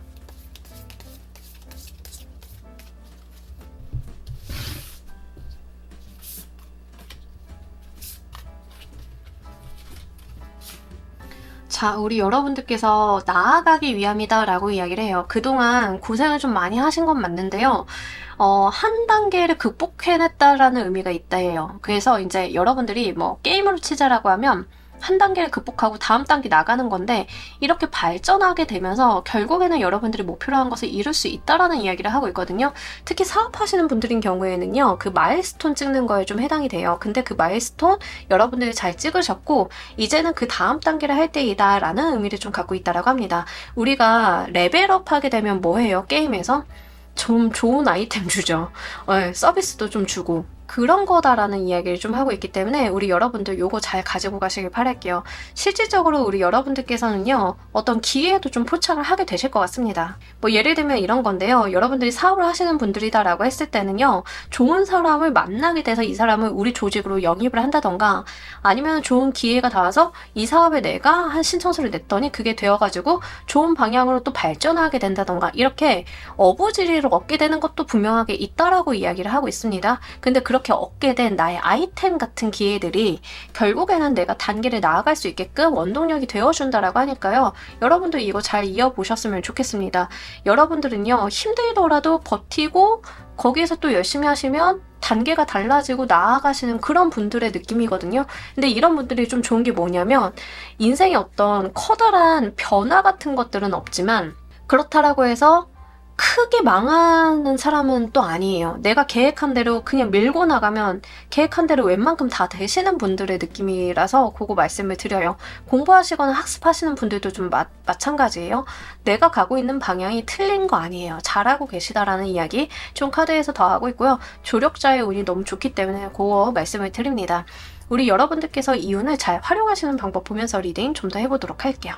자, 우리 여러분들께서 나아가기 위함이다 라고 이야기를 해요. 그동안 고생을 좀 많이 하신 건 맞는데요. 한 단계를 극복해냈다라는 의미가 있다 해요. 그래서 이제 여러분들이 뭐 게임으로 치자라고 하면 한 단계를 극복하고 다음 단계 나가는 건데, 이렇게 발전하게 되면서 결국에는 여러분들이 목표로 한 것을 이룰 수 있다라는 이야기를 하고 있거든요. 특히 사업하시는 분들인 경우에는요, 그 마일스톤 찍는 거에 좀 해당이 돼요. 근데 그 마일스톤 여러분들이 잘 찍으셨고, 이제는 그 다음 단계를 할 때이다 라는 의미를 좀 갖고 있다라고 합니다. 우리가 레벨업 하게 되면 뭐 해요? 게임에서 좀 좋은 아이템 주죠. 서비스도 좀 주고 그런 거다라는 이야기를 좀 하고 있기 때문에 우리 여러분들 요거 잘 가지고 가시길 바랄게요. 실질적으로 우리 여러분들께서는요, 어떤 기회에도 좀 포착을 하게 되실 것 같습니다. 뭐 예를 들면 이런 건데요, 여러분들이 사업을 하시는 분들이다 라고 했을 때는요, 좋은 사람을 만나게 돼서 이 사람을 우리 조직으로 영입을 한다던가, 아니면 좋은 기회가 닿아서 이 사업에 내가 한 신청서를 냈더니 그게 되어가지고 좋은 방향으로 또 발전하게 된다던가, 이렇게 어부지리를 얻게 되는 것도 분명하게 있다라고 이야기를 하고 있습니다. 근데 그렇게 얻게 된 나의 아이템 같은 기회들이 결국에는 내가 단계를 나아갈 수 있게끔 원동력이 되어준다라고 하니까요, 여러분들 이거 잘 이어보셨으면 좋겠습니다. 여러분들은요, 힘들더라도 버티고 거기에서 또 열심히 하시면 단계가 달라지고 나아가시는 그런 분들의 느낌이거든요. 근데 이런 분들이 좀 좋은 게 뭐냐면, 인생의 어떤 커다란 변화 같은 것들은 없지만 그렇다라고 해서 크게 망하는 사람은 또 아니에요. 내가 계획한 대로 그냥 밀고 나가면 계획한 대로 웬만큼 다 되시는 분들의 느낌이라서 그거 말씀을 드려요. 공부하시거나 학습하시는 분들도 좀 마찬가지예요. 내가 가고 있는 방향이 틀린 거 아니에요. 잘하고 계시다라는 이야기 좀 카드에서 더하고 있고요. 조력자의 운이 너무 좋기 때문에 그거 말씀을 드립니다. 우리 여러분들께서 이 운을 잘 활용하시는 방법 보면서 리딩 좀 더 해보도록 할게요.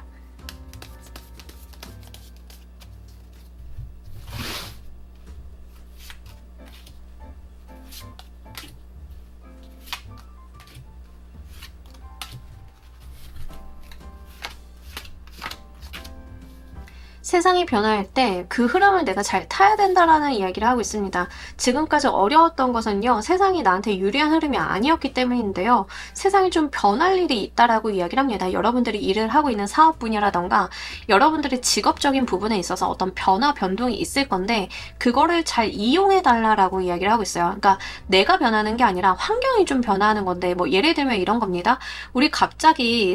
세상이 변화할 때 그 흐름을 내가 잘 타야 된다라는 이야기를 하고 있습니다. 지금까지 어려웠던 것은요, 세상이 나한테 유리한 흐름이 아니었기 때문인데요. 세상이 좀 변할 일이 있다라고 이야기를 합니다. 여러분들이 일을 하고 있는 사업 분야라던가 여러분들의 직업적인 부분에 있어서 어떤 변화, 변동이 있을 건데 그거를 잘 이용해 달라라고 이야기를 하고 있어요. 그러니까 내가 변하는 게 아니라 환경이 좀 변화하는 건데, 뭐 예를 들면 이런 겁니다. 우리 갑자기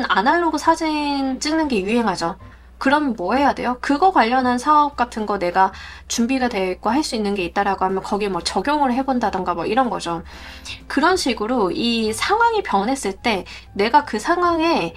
아날로그 사진 찍는 게 유행하죠. 그럼 뭐 해야 돼요? 그거 관련한 사업 같은 거 내가 준비가 되어 있고 할 수 있는 게 있다라고 하면 거기에 뭐 적용을 해본다던가 뭐 이런 거죠. 그런 식으로 이 상황이 변했을 때 내가 그 상황에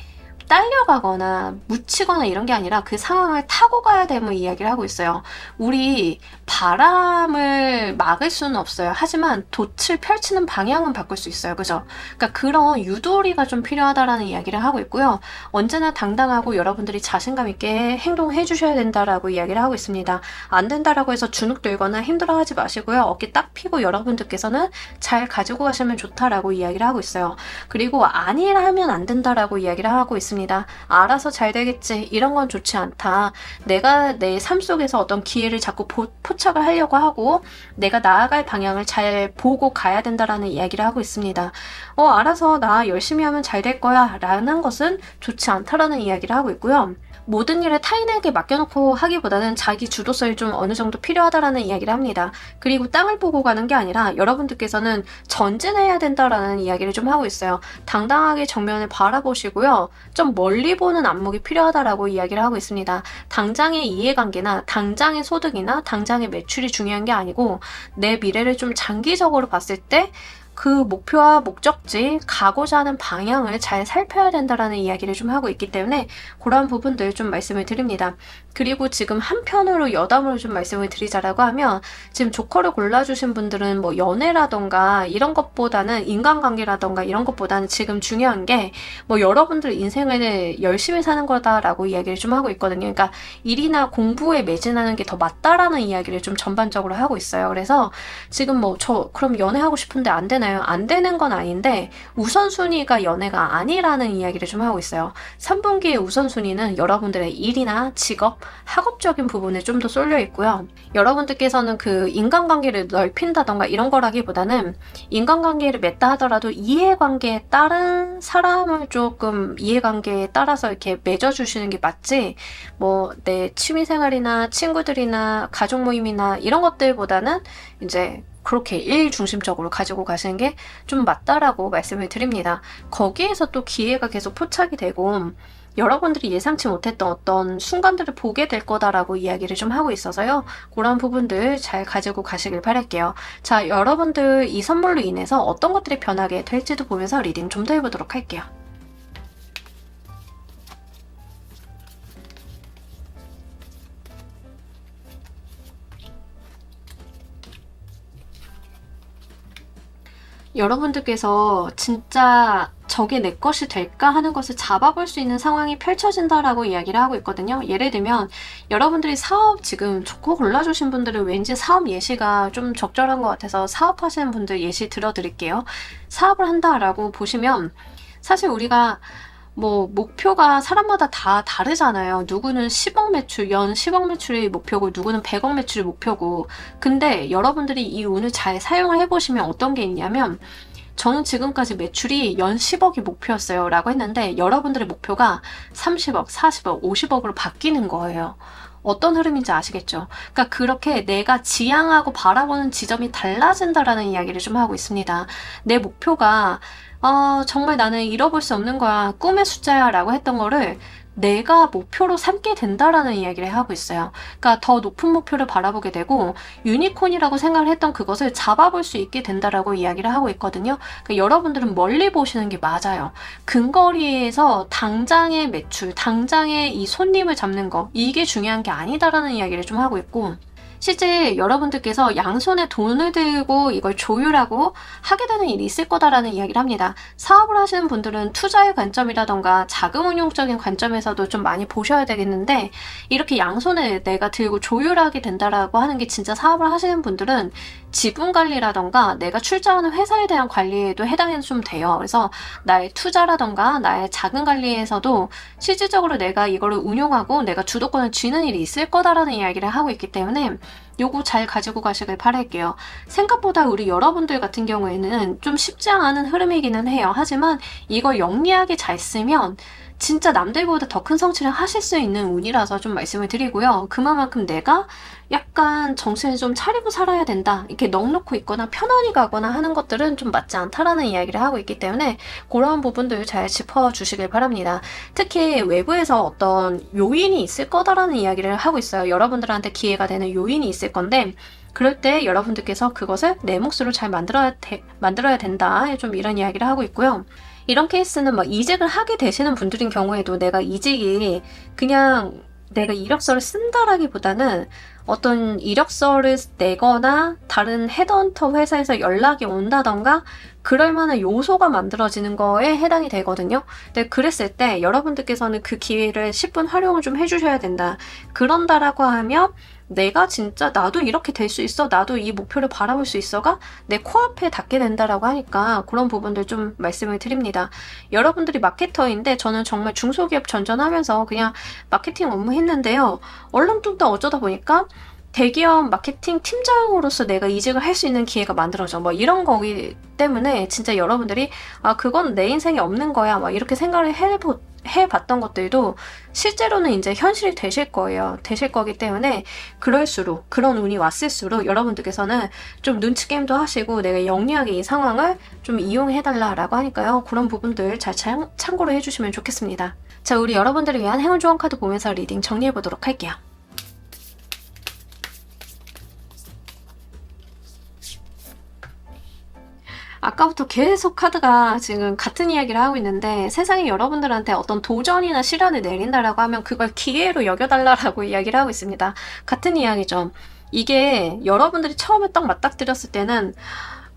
딸려가거나 묻히거나 이런 게 아니라 그 상황을 타고 가야 됨을 이야기를 하고 있어요. 우리 바람을 막을 수는 없어요. 하지만 돛을 펼치는 방향은 바꿀 수 있어요. 그죠? 그러니까 그런 유도리가 좀 필요하다라는 이야기를 하고 있고요. 언제나 당당하고 여러분들이 자신감 있게 행동해 주셔야 된다라고 이야기를 하고 있습니다. 안 된다라고 해서 주눅 들거나 힘들어하지 마시고요. 어깨 딱 펴고 여러분들께서는 잘 가지고 가시면 좋다라고 이야기를 하고 있어요. 그리고 아니라면 안 된다라고 이야기를 하고 있습니다. 알아서 잘 되겠지, 이런 건 좋지 않다. 내가 내 삶 속에서 어떤 기회를 자꾸 포착을 하려고 하고 내가 나아갈 방향을 잘 보고 가야 된다라는 이야기를 하고 있습니다. 알아서 나 열심히 하면 잘 될 거야 라는 것은 좋지 않다라는 이야기를 하고 있고요. 모든 일을 타인에게 맡겨놓고 하기보다는 자기 주도성이 좀 어느 정도 필요하다라는 이야기를 합니다. 그리고 땅을 보고 가는 게 아니라 여러분들께서는 전진해야 된다라는 이야기를 좀 하고 있어요. 당당하게 정면을 바라보시고요. 좀 멀리 보는 안목이 필요하다라고 이야기를 하고 있습니다. 당장의 이해관계나 당장의 소득이나 당장의 매출이 중요한 게 아니고 내 미래를 좀 장기적으로 봤을 때 그 목표와 목적지, 가고자 하는 방향을 잘 살펴야 된다라는 이야기를 좀 하고 있기 때문에 그런 부분들 좀 말씀을 드립니다. 그리고 지금 한편으로 여담으로 좀 말씀을 드리자라고 하면, 지금 조커를 골라주신 분들은 뭐 연애라던가 이런 것보다는, 인간관계라던가 이런 것보다는 지금 중요한 게 뭐 여러분들 인생을 열심히 사는 거다라고 이야기를 좀 하고 있거든요. 그러니까 일이나 공부에 매진하는 게 더 맞다라는 이야기를 좀 전반적으로 하고 있어요. 그래서 지금 뭐 그럼 연애하고 싶은데 안 되나요? 안 되는 건 아닌데 우선순위가 연애가 아니라는 이야기를 좀 하고 있어요. 3분기의 우선순위는 여러분들의 일이나 직업, 학업적인 부분에 좀 더 쏠려 있고요. 여러분들께서는 그 인간관계를 넓힌다던가 이런 거라기보다는 인간관계를 맺다 하더라도 이해관계에 따른 사람을 조금 이해관계에 따라서 이렇게 맺어주시는 게 맞지, 뭐 내 취미생활이나 친구들이나 가족 모임이나 이런 것들보다는 이제 그렇게 일 중심적으로 가지고 가시는 게 좀 맞다라고 말씀을 드립니다. 거기에서 또 기회가 계속 포착이 되고 여러분들이 예상치 못했던 어떤 순간들을 보게 될 거다라고 이야기를 좀 하고 있어서요. 그런 부분들 잘 가지고 가시길 바랄게요. 자, 여러분들 이 선물로 인해서 어떤 것들이 변하게 될지도 보면서 리딩 좀 더 해보도록 할게요. 여러분들께서 진짜 저게 내 것이 될까 하는 것을 잡아볼 수 있는 상황이 펼쳐진다라고 이야기를 하고 있거든요. 예를 들면 여러분들이 사업, 지금 조커 골라주신 분들은 왠지 사업 예시가 좀 적절한 것 같아서 사업하시는 분들 예시 들어드릴게요. 사업을 한다라고 보시면 사실 우리가 뭐 목표가 사람마다 다 다르잖아요. 누구는 10억 매출, 연 10억 매출이 목표고 누구는 100억 매출이 목표고. 근데 여러분들이 이 운을 잘 사용을 해보시면 어떤 게 있냐면, 저는 지금까지 매출이 연 10억이 목표였어요 라고 했는데 여러분들의 목표가 30억, 40억, 50억으로 바뀌는 거예요. 어떤 흐름인지 아시겠죠? 그러니까 그렇게 내가 지향하고 바라보는 지점이 달라진다라는 이야기를 좀 하고 있습니다. 내 목표가 정말 나는 잃어볼 수 없는 거야, 꿈의 숫자야 라고 했던 거를 내가 목표로 삼게 된다라는 이야기를 하고 있어요. 그러니까 더 높은 목표를 바라보게 되고 유니콘이라고 생각을 했던 그것을 잡아볼 수 있게 된다라고 이야기를 하고 있거든요. 그러니까 여러분들은 멀리 보시는 게 맞아요. 근거리에서 당장의 매출, 당장의 이 손님을 잡는 거, 이게 중요한 게 아니다라는 이야기를 좀 하고 있고, 실제 여러분들께서 양손에 돈을 들고 이걸 조율하고 하게 되는 일이 있을 거다라는 이야기를 합니다. 사업을 하시는 분들은 투자의 관점이라던가 자금 운용적인 관점에서도 좀 많이 보셔야 되겠는데, 이렇게 양손에 내가 들고 조율하게 된다라고 하는 게 진짜 사업을 하시는 분들은 지분 관리라던가 내가 출자하는 회사에 대한 관리에도 해당이 좀 돼요. 그래서 나의 투자라던가 나의 자금 관리에서도 실질적으로 내가 이거를 운용하고 내가 주도권을 쥐는 일이 있을 거다라는 이야기를 하고 있기 때문에 요거 잘 가지고 가시길 바랄게요. 생각보다 우리 여러분들 같은 경우에는 좀 쉽지 않은 흐름이기는 해요. 하지만 이걸 영리하게 잘 쓰면 진짜 남들보다 더 큰 성취를 하실 수 있는 운이라서 좀 말씀을 드리고요. 그만큼 내가 약간 정신을 좀 차리고 살아야 된다. 이렇게 넋놓고 있거나 편안히 가거나 하는 것들은 좀 맞지 않다라는 이야기를 하고 있기 때문에 그런 부분들 잘 짚어주시길 바랍니다. 특히 외부에서 어떤 요인이 있을 거다라는 이야기를 하고 있어요. 여러분들한테 기회가 되는 요인이 있을 건데 그럴 때 여러분들께서 그것을 내 몫으로 잘 만들어야 된다. 좀 이런 이야기를 하고 있고요. 이런 케이스는 막 이직을 하게 되시는 분들인 경우에도 내가 이직이 그냥 내가 이력서를 쓴다라기보다는 어떤 이력서를 내거나 다른 헤드헌터 회사에서 연락이 온다던가 그럴 만한 요소가 만들어지는 거에 해당이 되거든요. 근데 그랬을 때 여러분들께서는 그 기회를 10분 활용을 좀 해주셔야 된다. 그런다라고 하면 내가 진짜 나도 이렇게 될 수 있어, 나도 이 목표를 바라볼 수 있어가 내 코앞에 닿게 된다라고 하니까 그런 부분들 좀 말씀을 드립니다. 여러분들이 마케터인데 저는 정말 중소기업 전전하면서 그냥 마케팅 업무 했는데요. 얼렁뚱땅 어쩌다 보니까 대기업 마케팅 팀장으로서 내가 이직을 할 수 있는 기회가 만들어져. 뭐 이런 거기 때문에 진짜 여러분들이 아 그건 내 인생에 없는 거야. 막 이렇게 생각을 해봤던 것들도 실제로는 이제 현실이 되실 거예요. 되실 거기 때문에 그럴수록 그런 운이 왔을수록 여러분들께서는 좀 눈치 게임도 하시고 내가 영리하게 이 상황을 좀 이용해달라라고 하니까요. 그런 부분들 잘 참고를 해주시면 좋겠습니다. 자, 우리 여러분들을 위한 행운 조언 카드 보면서 리딩 정리해보도록 할게요. 아까부터 계속 카드가 지금 같은 이야기를 하고 있는데 세상에 여러분들한테 어떤 도전이나 시련을 내린다라고 하면 그걸 기회로 여겨달라고 이야기를 하고 있습니다. 같은 이야기죠. 이게 여러분들이 처음에 딱 맞닥뜨렸을 때는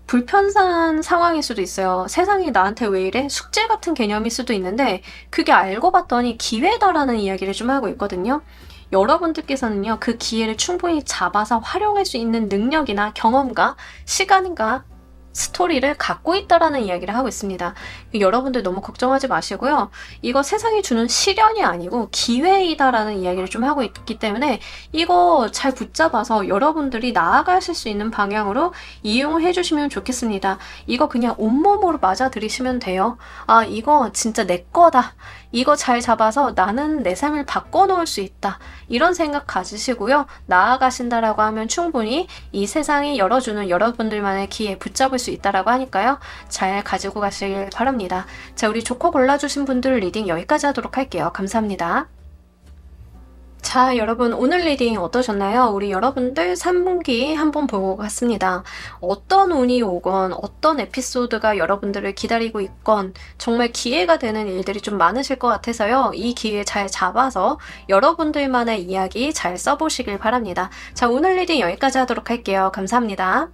불편한 상황일 수도 있어요. 세상이 나한테 왜 이래? 숙제 같은 개념일 수도 있는데 그게 알고 봤더니 기회다라는 이야기를 좀 하고 있거든요. 여러분들께서는요, 그 기회를 충분히 잡아서 활용할 수 있는 능력이나 경험과 시간과 스토리를 갖고 있다라는 이야기를 하고 있습니다. 여러분들 너무 걱정하지 마시고요. 이거 세상이 주는 시련이 아니고 기회이다라는 이야기를 좀 하고 있기 때문에 이거 잘 붙잡아서 여러분들이 나아가실 수 있는 방향으로 이용을 해주시면 좋겠습니다. 이거 그냥 온몸으로 맞아들이시면 돼요. 아, 이거 진짜 내 거다. 이거 잘 잡아서 나는 내 삶을 바꿔놓을 수 있다. 이런 생각 가지시고요. 나아가신다라고 하면 충분히 이 세상이 열어주는 여러분들만의 기회 붙잡을 수 있다라고 하니까요. 잘 가지고 가시길 바랍니다. 자, 우리 조커 골라주신 분들 리딩 여기까지 하도록 할게요. 감사합니다. 자, 여러분 오늘 리딩 어떠셨나요? 우리 여러분들 3분기 한번 보고 갔습니다. 어떤 운이 오건 어떤 에피소드가 여러분들을 기다리고 있건 정말 기회가 되는 일들이 좀 많으실 것 같아서요. 이 기회 잘 잡아서 여러분들만의 이야기 잘 써보시길 바랍니다. 자, 오늘 리딩 여기까지 하도록 할게요. 감사합니다.